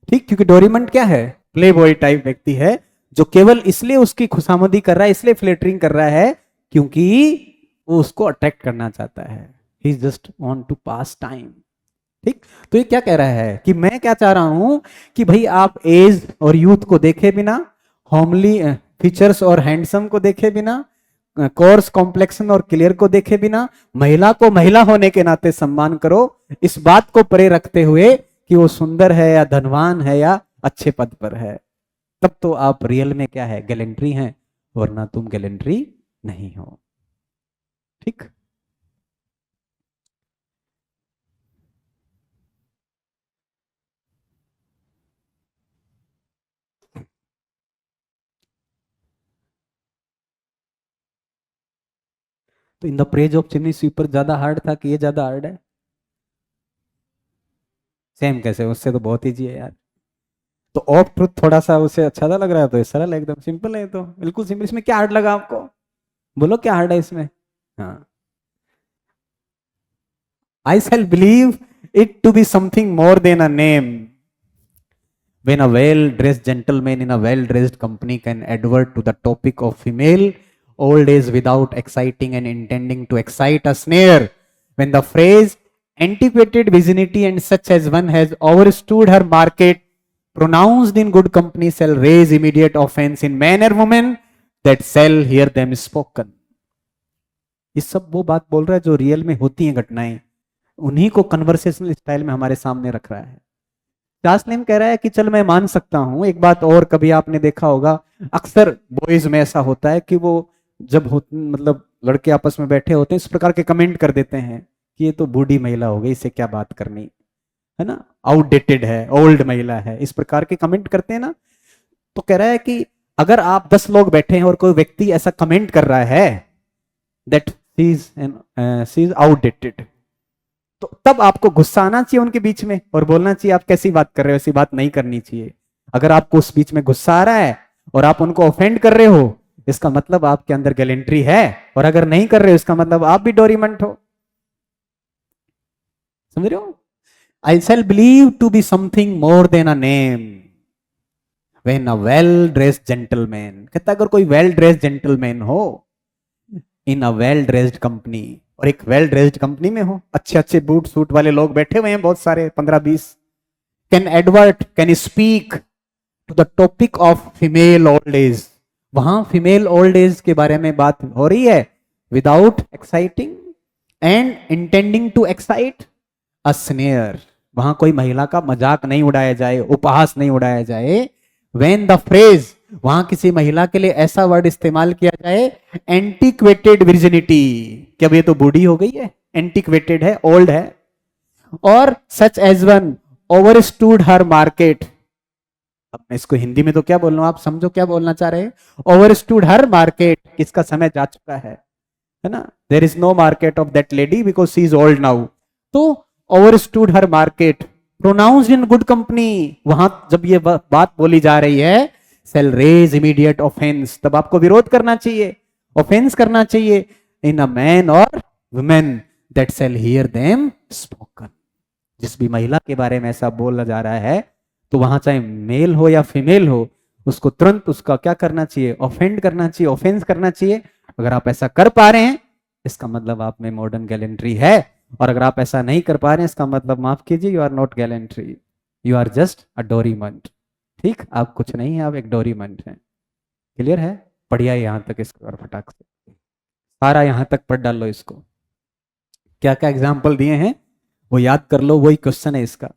ठीक? क्योंकि डोरीमंट क्या है? प्ले बॉय टाइप व्यक्ति है, जो केवल इसलिए उसकी खुशामदी कर रहा है, इसलिए फ्लेटरिंग कर रहा है क्योंकि वो उसको अट्रैक्ट करना चाहता है। He just want to pass time, ठीक? तो ये क्या कह रहा है कि मैं क्या चाह रहा हूं कि भाई आप एज और यूथ को देखे बिना, होमली फीचर्स और हैंडसम को देखे बिना, कोर्स कॉम्प्लेक्सन और क्लियर को देखे बिना, महिला को महिला होने के नाते सम्मान करो, इस बात को परे रखते हुए कि वो सुंदर है या धनवान है या अच्छे पद पर है। तब तो आप रियल में क्या है? गैलेंट्री हैं, वरना तुम गैलेंट्री नहीं हो, ठीक? तो in the praise of chimney sweeper ज्यादा हार्ड था कि ये ज्यादा हार्ड है? सेम कैसे? उससे तो बहुत ईजी है यार। तो ऑफ ट्रुथ थोड़ा सा उसे अच्छा सा लग रहा है, तो ये सरल है, एकदम सिंपल है, तो बिल्कुल सिंपल। इसमें क्या हार्ड लगा आपको? बोलो क्या हार्ड है इसमें? हाँ, आई shall believe it to be something more than a name. When a well-dressed gentleman in a well-dressed company can advert to the topic of female old age without exciting and intending to excite a sneer, when the phrase antiquated virginity and such as one has overstood her market, pronounced in good company, shall raise immediate offense in men or women that shall hear them spoken. ये सब वो बात बोल रहा है जो real में होती हैं घटनाएं, उन्हीं को कन्वर्सेशनल स्टाइल में हमारे सामने रख रहा है। चार्ल्स कह रहा है कि चल मैं मान सकता हूं एक बात और, कभी आपने देखा होगा अक्सर बॉयज में ऐसा होता है कि वो जब मतलब लड़के आपस में बैठे होते हैं इस प्रकार के कमेंट कर देते हैं कि ये तो बूढ़ी महिला हो गई, इससे क्या बात करनी, है ना, आउटडेटेड है, ओल्ड महिला है, इस प्रकार के कमेंट करते हैं ना। तो कह रहा है कि अगर आप 10 लोग बैठे हैं और कोई व्यक्ति ऐसा कमेंट कर रहा है दैट शी इज आउटडेटेड, तो तब आपको गुस्सा आना चाहिए उनके बीच में और बोलना चाहिए आप कैसी बात कर रहे हो, ऐसी बात नहीं करनी चाहिए। अगर आपको उस बीच में गुस्सा आ रहा है और आप उनको ऑफेंड कर रहे हो, इसका मतलब आपके अंदर गैलेंट्री है, और अगर नहीं कर रहे हो इसका मतलब आप भी डोरीमंट हो। समझ रहे हो? I shall believe to be something more than a name when a well dressed gentleman, कहता अगर कोई well dressed gentleman हो in a well dressed company, और एक वेल ड्रेस्ड कंपनी में हो, अच्छे अच्छे बूट सूट वाले लोग बैठे हुए हैं बहुत सारे 15-20, can advert can speak to the topic of female old age, वहां फीमेल ओल्ड एज के बारे में बात हो रही है, without exciting and intending to excite a sneer, वहां कोई महिला का मजाक नहीं उड़ाया जाए, उपहास नहीं उड़ाया जाए। वेन द फ्रेज, वहां किसी महिला के लिए ऐसा वर्ड इस्तेमाल किया जाए, एंटीक्वेटेड विर्जिनिटी, कि अब ये तो बूढ़ी हो गई है, एंटीक्वेटेड है, ओल्ड है, और such as one ओवरस्टूड her market, अब मैं इसको हिंदी में तो क्या बोल रहा हूं, आप समझो क्या बोलना चाह रहे हैं, ओवरस्टूड हर मार्केट, किसका समय जा चुका है ना, there is no market of that lady because she is old now, तो overstood her market, pronounced in good company, वहां जब ये बात बोली जा रही है, सेल रेज इमीडिएट ऑफेंस, तब आपको विरोध करना चाहिए, ऑफेंस करना चाहिए, इन अ मैन और woman that shall hear them spoken, जिस भी महिला के बारे में ऐसा बोला जा रहा है, तो वहां चाहे मेल हो या फीमेल हो, उसको तुरंत उसका क्या करना चाहिए, ऑफेंड करना चाहिए, ऑफेंस करना चाहिए। अगर आप ऐसा कर पा रहे हैं, इसका मतलब आप में मॉडर्न गैलेंट्री है, और अगर आप ऐसा नहीं कर पा रहे हैं, इसका मतलब माफ कीजिए, you are not gallantry, you are just a Dorimant. ठीक, आप कुछ नहीं है, आप एक डोरीमंट हैं। क्लियर है? बढ़िया, यहां तक इसको और फटाक से सारा यहां तक पढ़ डालो इसको, क्या क्या एग्जाम्पल दिए हैं वो याद कर लो, वही क्वेश्चन है इसका।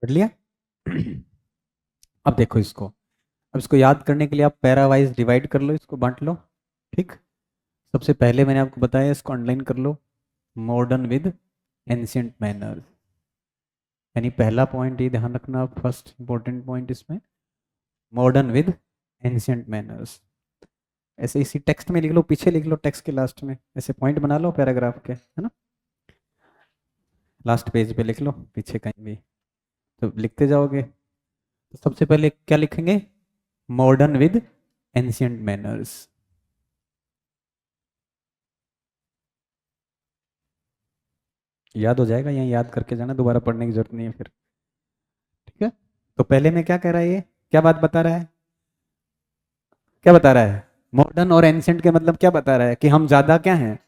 पढ़ लिया? अब देखो इसको, अब इसको याद करने के लिए आप पैरा वाइज डिवाइड कर लो, इसको बांट लो। ठीक, सबसे पहले मैंने आपको बताया, इसको अंडरलाइन कर लो, मॉडर्न विद एंशियंट मैनर्स। यानी पहला पॉइंट ये ध्यान रखना, फर्स्ट इंपॉर्टेंट पॉइंट इसमें, मॉडर्न विद एंशियंट मैनर्स। ऐसे इसी टेक्स्ट में लिख लो, पीछे लिख लो टेक्स्ट के लास्ट में, ऐसे पॉइंट बना लो पैराग्राफ के, है ना, लास्ट पेज पे लिख लो, पीछे कहीं भी, तो लिखते जाओगे। तो सबसे पहले क्या लिखेंगे? Modern with ancient manners. याद हो जाएगा, यहाँ याद करके जाना, दोबारा पढ़ने की जरूरत नहीं है फिर। ठीक है, तो पहले में क्या कह रहा है, ये क्या बात बता रहा है, क्या बता रहा है? मॉडर्न और एंशियंट के मतलब क्या बता रहा है? कि हम ज्यादा क्या हैं,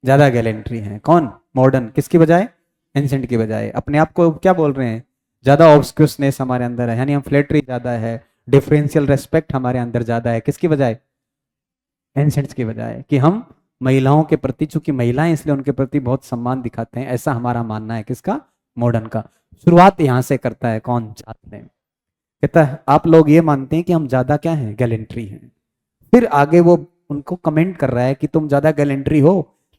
ज्यादा गैलेंट्री हैं। कौन? मॉडर्न, किसकी बजाय? एंशियंट की बजाय। अपने आप को क्या बोल रहे हैं? ज्यादा ऑब्स्क्यूसनेस हमारे अंदर है, यानी हम फ्लेटरी ज्यादा है, डिफरेंशियल रेस्पेक्ट हमारे अंदर ज्यादा है, किसकी बजाय? एंशियंट्स की बजाय। कि हम महिलाओं के प्रति, चूंकि महिलाएं इसलिए उनके प्रति बहुत सम्मान दिखाते हैं, ऐसा हमारा मानना है। किसका? मॉडर्न का। शुरुआत यहां से करता है कौन? छात्र ने। कहता है आप लोग ये मानते हैं कि हम ज्यादा क्या हैं, गैलेंट्री हैं। फिर आगे वो उनको कमेंट कर रहा है कि तुम ज्यादा गैलेंट्री हो,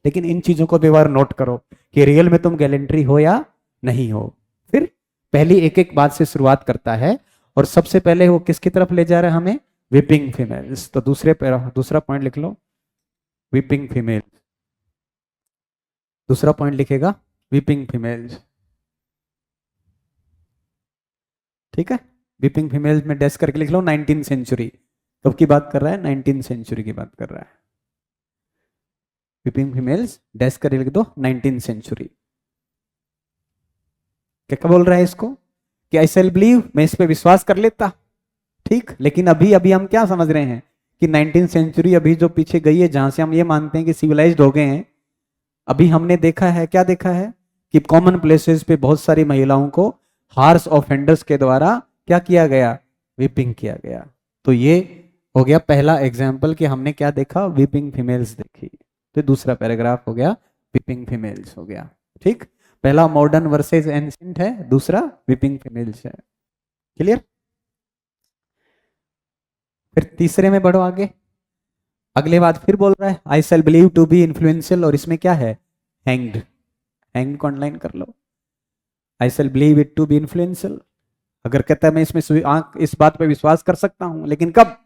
लेकिन इन चीजों को भी बार नोट करो कि रियल में तुम गैलेंट्री हो या नहीं हो। फिर पहली एक एक बात से शुरुआत करता है, और सबसे पहले वो किसकी तरफ ले जा रहा है हमें? Whipping females. तो दूसरा पॉइंट लिख लो, विपिंग फीमेल। दूसरा पॉइंट लिखेगा विपिंग फीमेल्स। ठीक है, विपिंग फीमेल्स में डैश करके लिख लो 19th सेंचुरी। कब की बात कर रहा है? 19th सेंचुरी की बात कर रहा है। विपिंग फीमेल्स डैश कर लिख दो 19th सेंचुरी। क्या क्या बोल रहा है इसको? कि आई सेल बिलीव, मैं इस पे विश्वास कर लेता। ठीक, लेकिन अभी अभी हम क्या समझ रहे हैं कि 19th सेंचुरी अभी जो पीछे गई है, जहां से हम ये मानते हैं कि सिविलाइज्ड हो गए हैं, अभी हमने देखा है, क्या देखा है? कि कॉमन प्लेसेस पे बहुत सारी महिलाओं को हार्श ऑफेंडर्स के द्वारा क्या किया गया? विपिंग किया गया। तो ये हो गया पहला एग्जाम्पल कि हमने क्या देखा? विपिंग फीमेल्स देखी। तो दूसरा पैराग्राफ हो गया, विपिंग फीमेल्स हो गया। ठीक, पहला मॉडर्न वर्सेस एंशिएंट है, दूसरा विपिंग फीमेल्स है। क्लियर? फिर तीसरे में बढ़ो आगे, अगले बात फिर बोल रहा है I shall believe to be influential, और इसमें क्या है? हैंग्ड। हैंग्ड को ऑनलाइन कर लो, I shall believe it to be influential. अगर कहता है मैं इसमें आंख, इस बात पे विश्वास कर सकता हूं, लेकिन कब?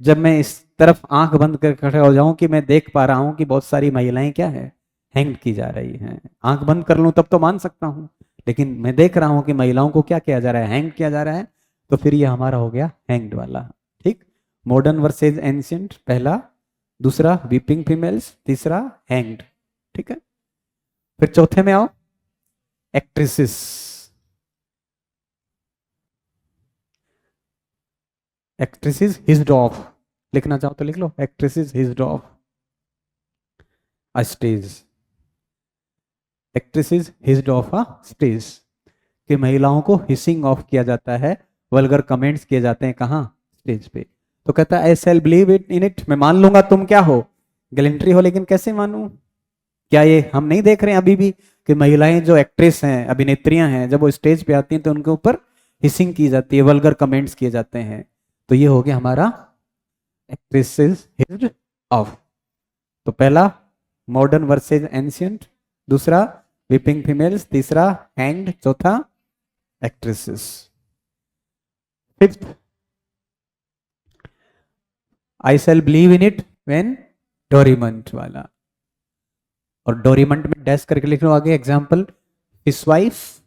जब मैं इस तरफ आंख बंद कर खड़े हो जाऊं कि मैं देख पा रहा हूं कि बहुत सारी महिलाएं क्या है? हैंग की जा रही हैं। आंख बंद कर लूं तब तो मान सकता हूं, लेकिन मैं देख रहा हूं कि महिलाओं को क्या किया जा रहा है? हैंग किया जा रहा है। तो फिर ये हमारा हो गया हैंग्ड वाला। ठीक, मॉडर्न वर्सेज एंशियंट पहला, दूसरा वीपिंग फीमेल्स, तीसरा हैंग्ड। ठीक है, फिर चौथे में आओ, एक्ट्रेसेस। एक्ट्रेसेस हिज्ड ऑफ, लिखना चाहो तो लिख लो, actresses hissed off a stage. Actresses hissed off a stage, कि महिलाओं को हिसिंग ऑफ किया जाता है, वल्गर कमेंट्स किए जाते हैं, कहाँ? स्टेज पे। तो कहता है I shall believe it in it, मैं मान लूंगा तुम क्या हो? गैलेंट्री हो, लेकिन कैसे मानूं? क्या ये हम नहीं देख रहे हैं अभी भी कि महिलाएं जो एक्ट्रेस हैं, अभिनेत्रियां हैं, जब वो स्टेज पे आती हैं तो उनके ऊपर हिसिंग की जाती है, वल्गर कमेंट्स किए जाते हैं। तो ये हो गया हमारा एक्ट्रेसेस हिज्ड ऑफ। तो पहला मॉडर्न वर्सेज एंशियंट, दूसरा विपिंग फीमेल्स, तीसरा हैंग्ड, चौथा actresses. Fifth, I shall believe in it when, Dorimant वाला। और डोरीमंट में डैश करके लिख लो आगे एग्जाम्पल, हिज वाइफ,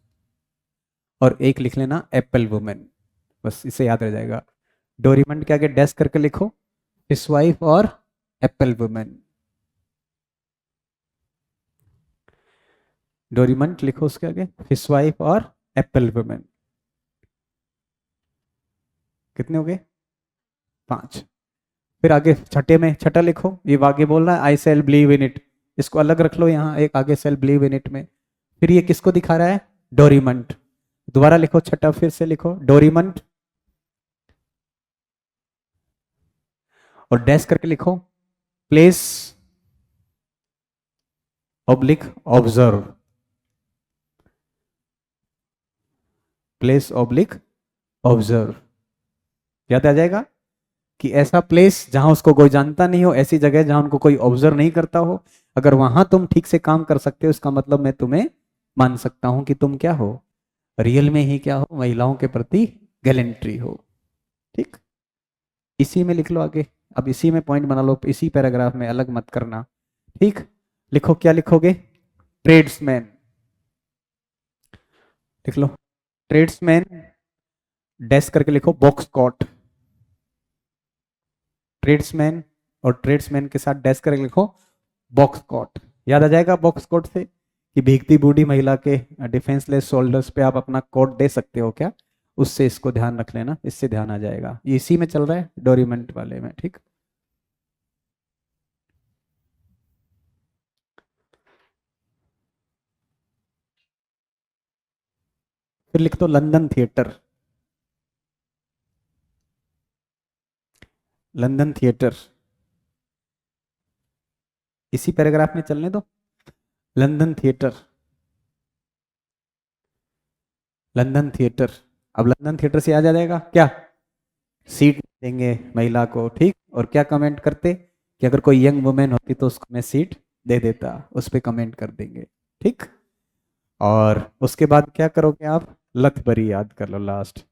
और एक लिख लेना एप्पल वुमेन। बस इसे याद रह जाएगा। डोरीमंट के आगे डैश करके लिखो हिज वाइफ और एप्पल वुमेन। डोरीमंट लिखो उसके आगे हिज वाइफ और एप्पल वुमेन। कितने हो गए? 5। फिर आगे छठे में, छठा लिखो, ये आगे बोल रहा है I shall believe in it, इसको अलग रख लो यहाँ एक आगे, सेल बिलीव इन इट में। फिर ये किसको दिखा रहा है? डोरीमंट। दोबारा लिखो छठा, फिर से लिखो डोरीमंट, और डैश करके लिखो place oblique observe. Place oblique observe. याद आ जाएगा कि ऐसा प्लेस जहां उसको कोई जानता नहीं हो, ऐसी जगह जहां उनको कोई ऑब्जर्व नहीं करता हो, अगर वहां तुम ठीक से काम कर सकते हो, इसका मतलब मैं तुम्हें मान सकता हूं कि तुम क्या हो, रियल में ही क्या हो, महिलाओं के प्रति गैलेंट्री हो। ठीक, इसी में लिख लो आगे। अब इसी में पॉइंट बना लो, इसी पैराग्राफ में, अलग मत करना। ठीक, लिखो, क्या लिखोगे? ट्रेड्समैन लिख लो, ट्रेड्समैन डैश करके लिखो बॉक्स कॉट। ट्रेड्समैन और ट्रेड्समैन के साथ डैश करके लिखो बॉक्स कॉट। याद आ जाएगा बॉक्स कोट से कि भीगती बूढ़ी महिला के डिफेंसलेस शोल्डर्स पे आप अपना कोट दे सकते हो क्या, उससे इसको ध्यान रख लेना, इससे ध्यान आ जाएगा। ये इसी में चल रहा है, डोरीमेंट वाले में। ठीक, फिर लिख दो लंदन थिएटर। लंदन थिएटर इसी पैराग्राफ में चलने दो। London theatre, London theatre. अब लंदन थिएटर से याद आ जाएगा क्या, सीट देंगे महिला को। ठीक, और क्या कमेंट करते कि अगर कोई यंग वुमेन होती तो उसको मैं सीट दे देता, उस पर कमेंट कर देंगे। ठीक, और उसके बाद क्या करोगे आप, लथबरी याद कर लो लास्ट,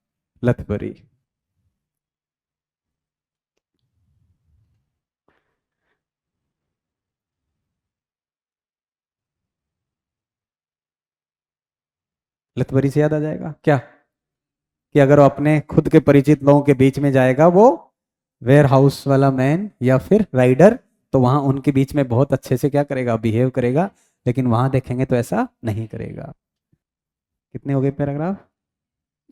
लथबरी। लथबरी से याद आ जाएगा क्या, कि अगर वो अपने खुद के परिचित लोगों के बीच में जाएगा, वो वेयर हाउस वाला मैन या फिर राइडर, तो वहां उनके बीच में बहुत अच्छे से क्या करेगा, बिहेव करेगा, लेकिन वहां देखेंगे तो ऐसा नहीं करेगा। कितने हो गए पैराग्राफ,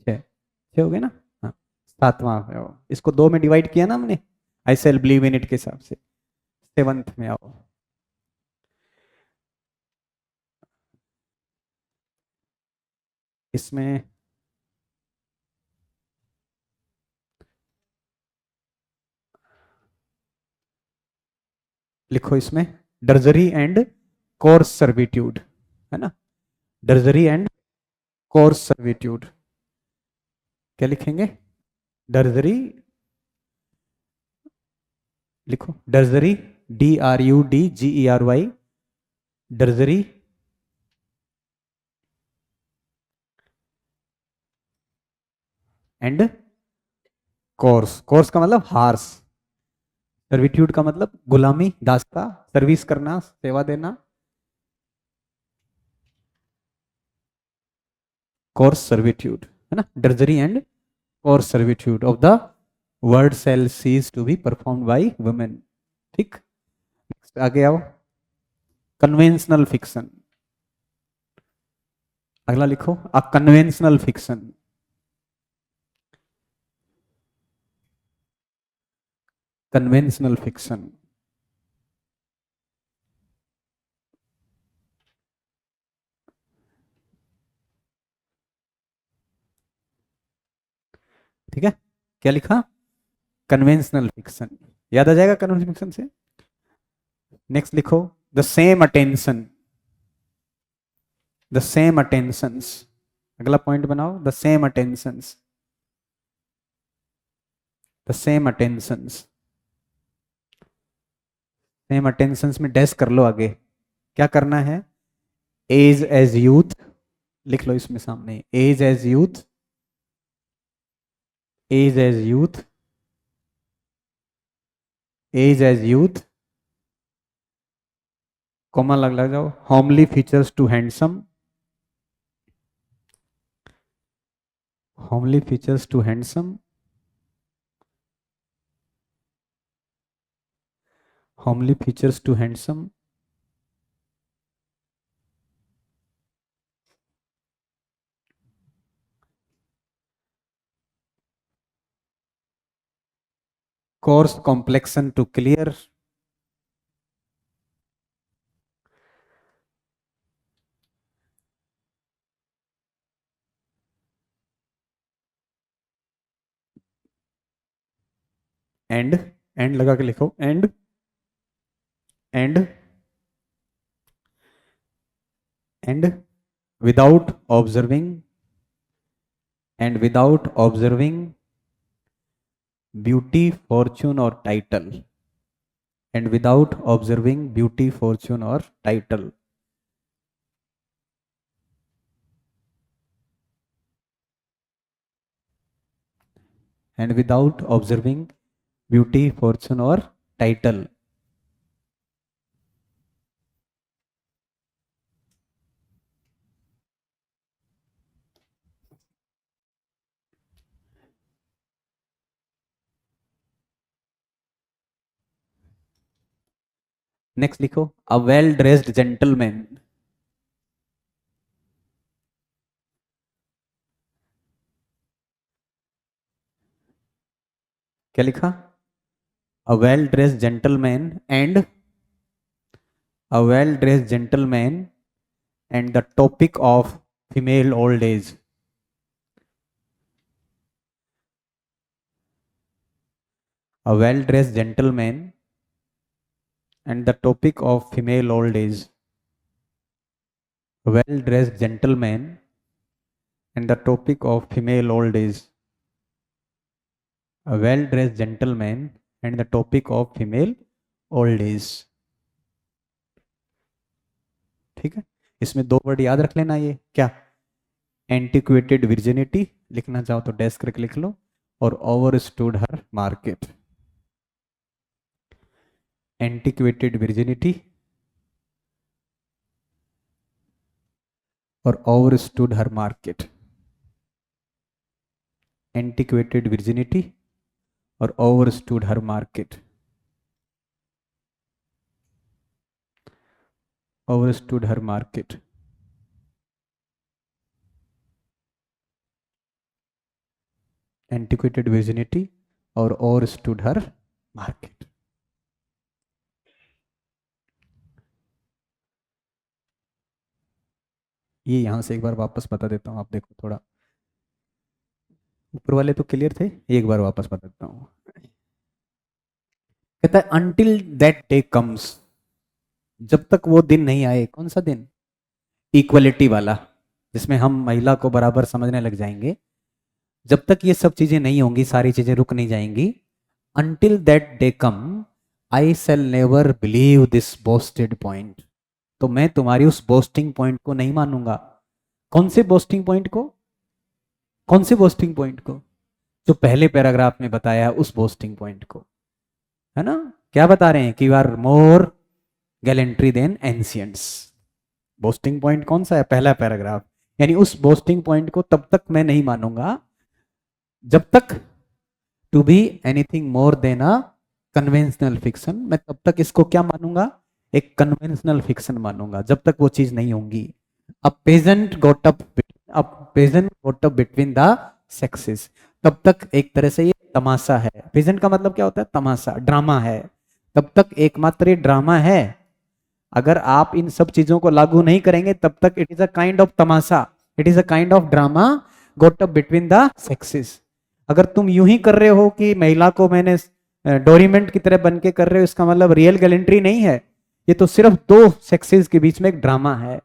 छह, छह हो गए ना। हाँ, सातवां है वो। इसको दो में डिवाइड किया ना हमने, आई सेल बिलीव इन इट के हिसाब से। सेवंथ में आओ, इसमें लिखो, इसमें डर्जरी एंड कोर्स सर्विट्यूड है ना, डर्जरी एंड कोर्स सर्विट्यूड। क्या लिखेंगे, डर्जरी, लिखो डर्जरी, DRUDGERY, डर्जरी एंड कोर्स। कोर्स का मतलब हार्स, सर्विट्यूड का मतलब गुलामी, दासता, सर्विस करना, सेवा देना। कोर्स सर्विट्यूड है ना, drudgery and coarse servitude of the world shall cease to be performed by women. ठीक, आगे आओ, कन्वेंशनल फिक्शन। अगला लिखो, a conventional fiction. Conventional fiction, ठीक है, क्या लिखा, कन्वेंशनल फिक्शन। याद आ जाएगा कन्वेंशनल फिक्शन से। नेक्स्ट लिखो, the same attention, the same attentions. अगला पॉइंट बनाओ, the same attentions, the same attentions. Same attentions में डैश कर लो आगे। क्या करना है, एज एज यूथ लिख लो इसमें सामने, age age youth, age age youth, age age youth, comma लग जाओ, homely features to handsome, homely features to handsome, homely features to handsome, coarse complexion to clear, and, and लगा के लिखो, and, and, and without observing, and without observing beauty fortune और title, and without observing beauty fortune और title, and without observing beauty fortune और title. Next लिखो, a well dressed gentleman. क्या लिखा? अ well dressed gentleman and, a well dressed gentleman and the topic of female old as. A well dressed gentleman and the topic of female old age. Well dressed gentleman and the topic of female old age. A well dressed gentleman and the topic of female old age. ठीक है, इसमें दो word याद रख लेना, ये क्या? एंटिक्वेटेड विर्जिनिटी, लिखना चाहो तो डैश करके लिख लो, और ओवरस्टूड हर मार्केट। एंटिक्वेटेड विर्जिनिटी और ओवरस्टूड हर मार्केट। एंटिक्वेटेड विर्जिनिटी और ओवरस्टूड हर मार्केट। ओवरस्टूड her market. एंटिक्वेटेड विर्जिनिटी और ओवरस्टूड हर मार्केट। ये यहां से एक बार वापस बता देता हूं, आप देखो थोड़ा, ऊपर वाले तो क्लियर थे, एक बार वापस बता देता हूं। कहता है अंटिल दैट डे कम्स, जब तक वो दिन नहीं आए। कौन सा दिन? इक्वलिटी वाला, जिसमें हम महिला को बराबर समझने लग जाएंगे। जब तक ये सब चीजें नहीं होंगी, सारी चीजें रुक नहीं जाएंगी, until that day come I shall never believe this boasted point. तो मैं तुम्हारी उस बोस्टिंग पॉइंट को नहीं मानूंगा। कौन से बोस्टिंग पॉइंट को? कौन से बोस्टिंग पॉइंट को? जो पहले पैराग्राफ में बताया है, उस बोस्टिंग पॉइंट को, है ना? क्या बता रहे हैं कि you are more gallantry than ancients. Boasting point कौन सा है? पहला पैराग्राफ। यानी उस बोस्टिंग पॉइंट को तब तक मैं नहीं मानूंगा जब तक to be anything more than a conventional fiction, मैं तब तक इसको क्या मानूंगा? एक कन्वेंशनल फिक्शन मानूंगा, जब तक वो चीज नहीं होंगी। A pageant got up, a pageant got up between the sexes, तब तक एक तरह से ये तमाशा है। पेजेंट का मतलब क्या होता है? तमाशा, ड्रामा है। तब तक एकमात्र ये ड्रामा है। अगर आप इन सब चीजों को लागू नहीं करेंगे तब तक it is a kind of Tamasha, it is a kind of drama goat up between the sexes. अगर तुम यूं ही कर रहे हो कि महिला को मैंने डोरीमेंट की तरह बन के कर रहे हो, इसका मतलब रियल गैलेंट्री नहीं है। ये तो सिर्फ दो सेक्सेस के बीच में एक ड्रामा है।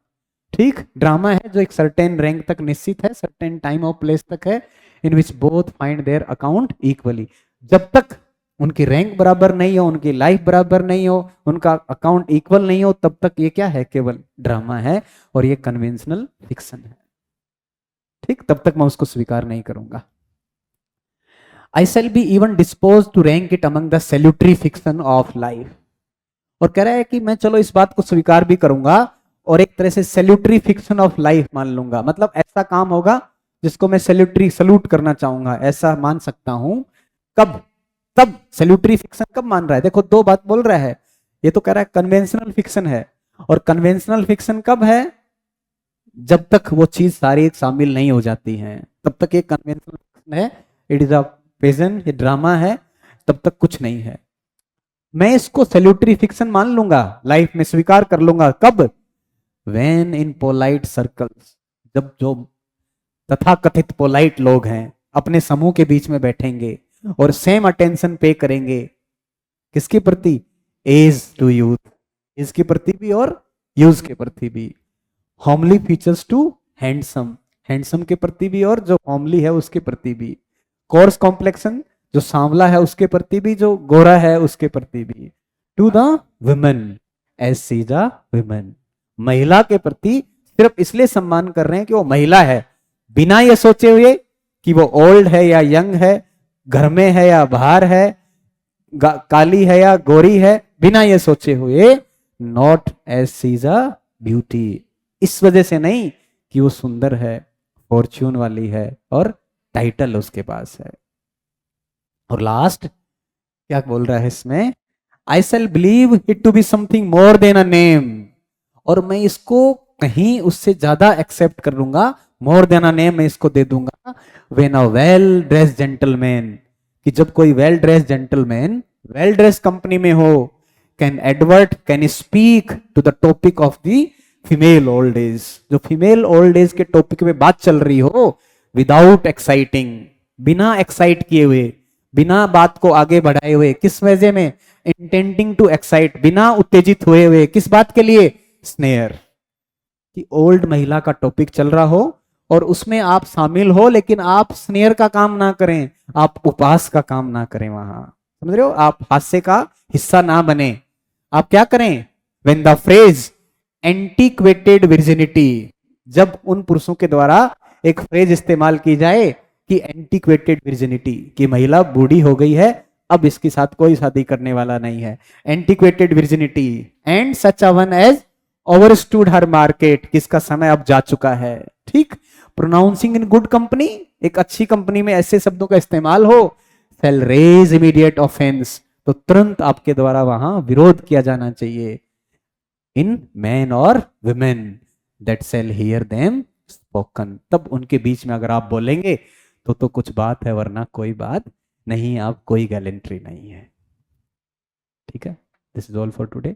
ठीक, ड्रामा है जो एक सर्टेन रैंक तक निश्चित है, सर्टेन टाइम ऑफ प्लेस तक है, in which both find their account equally. जब तक उनकी रैंक बराबर नहीं हो, उनकी लाइफ बराबर नहीं हो, उनका अकाउंट इक्वल नहीं हो, तब तक ये क्या है? केवल ड्रामा है, और ये कन्वेंशनल फिक्शन है। ठीक, तब तक मैं उसको स्वीकार नहीं करूंगा। I shall be even dispose to rank it among the salutary fiction of life. और कह रहा है कि मैं चलो इस बात को स्वीकार भी करूंगा और एक तरह से सैल्यूटरी फिक्शन ऑफ लाइफ मान लूंगा। मतलब ऐसा काम होगा जिसको मैं सैल्यूटरी, सल्यूट करना चाहूंगा, ऐसा मान सकता हूं। कब? तब सैल्यूटरी फिक्शन कब मान रहा है? देखो दो बात बोल रहा है। ये तो कह रहा है कन्वेंशनल फिक्शन है, और कन्वेंशनल फिक्शन कब है? जब तक वो चीज सारी शामिल नहीं हो जाती है, तब तक ये कन्वेंशनल फिक्शन है। इट इज अ पेजेंट, ये ड्रामा है, तब तक कुछ नहीं है। मैं इसको सैल्यूटरी फिक्शन मान लूंगा, लाइफ में स्वीकार कर लूंगा। कब? वेन इन पोलाइट सर्कल्स, जब जो तथाकथित पोलाइट लोग हैं अपने समूह के बीच में बैठेंगे और सेम अटेंशन पे करेंगे। किसके प्रति? एज टू यूथ, एज के प्रति भी और यूज के प्रति भी। Homely features to handsome, handsome के प्रति भी और जो होमली है उसके प्रति भी, कोर्स कॉम्प्लेक्शन जो सांवला है उसके प्रति भी, जो गोरा है उसके प्रति भी, to the woman as she the woman, महिला के प्रति सिर्फ इसलिए सम्मान कर रहे हैं कि वो महिला है, बिना ये सोचे हुए कि वो ओल्ड है या यंग है, घर में है या बाहर है, काली है या गोरी है, बिना ये सोचे हुए, not as she's a beauty, इस वजह से नहीं कि वो सुंदर है, फॉर्च्यून वाली है और टाइटल उसके पास है। और लास्ट क्या बोल रहा है इसमें, I shall believe it to be something more than a name, और मैं इसको कहीं उससे ज्यादा एक्सेप्ट कर लूंगा, मोर देन अ नेम मैं इसको दे दूंगा, when a well dress gentleman, कि जब कोई well dress gentleman well dress company में हो, can advert can speak to the topic of the female old age, जो फीमेल ओल्ड एज के टॉपिक पे बात चल रही हो, विदाउट एक्साइटिंग, बिना एक्साइट किए हुए, बिना बात को आगे बढ़ाए हुए, किस वजह में, इंटेंडिंग टू एक्साइट, बिना उत्तेजित हुए हुए, किस बात के लिए, स्नेयर, कि ओल्ड महिला का टॉपिक चल रहा हो और उसमें आप शामिल हो, लेकिन आप स्नेयर का काम ना करें, आप उपहास का काम ना करें, वहां समझ रहे हो, आप हास्य का हिस्सा ना बने, आप क्या करें, व्हेन द फ्रेज एंटीक्वेटेड विर्जिनिटी, जब उन पुरुषों के द्वारा एक फ्रेज इस्तेमाल की जाए कि एंटीक्वेटेड विर्जिनिटी, कि महिला बूढ़ी हो गई है, अब इसके साथ कोई शादी करने वाला नहीं है, antiquated virginity, and such a one as overstood her market, किसका समय अब जा चुका है, ठीक, प्रोनाउंसिंग इन गुड कंपनी, एक अच्छी कंपनी में ऐसे शब्दों का इस्तेमाल हो, शैल रेज इमीडिएट ऑफेंस, तो तुरंत आपके द्वारा वहां विरोध किया जाना चाहिए, इन मैन और woman that shell here them spoken, तब उनके बीच में अगर आप बोलेंगे तो कुछ बात है, वरना कोई बात नहीं, आप कोई गैलेंट्री नहीं है, ठीक है। This is all for today.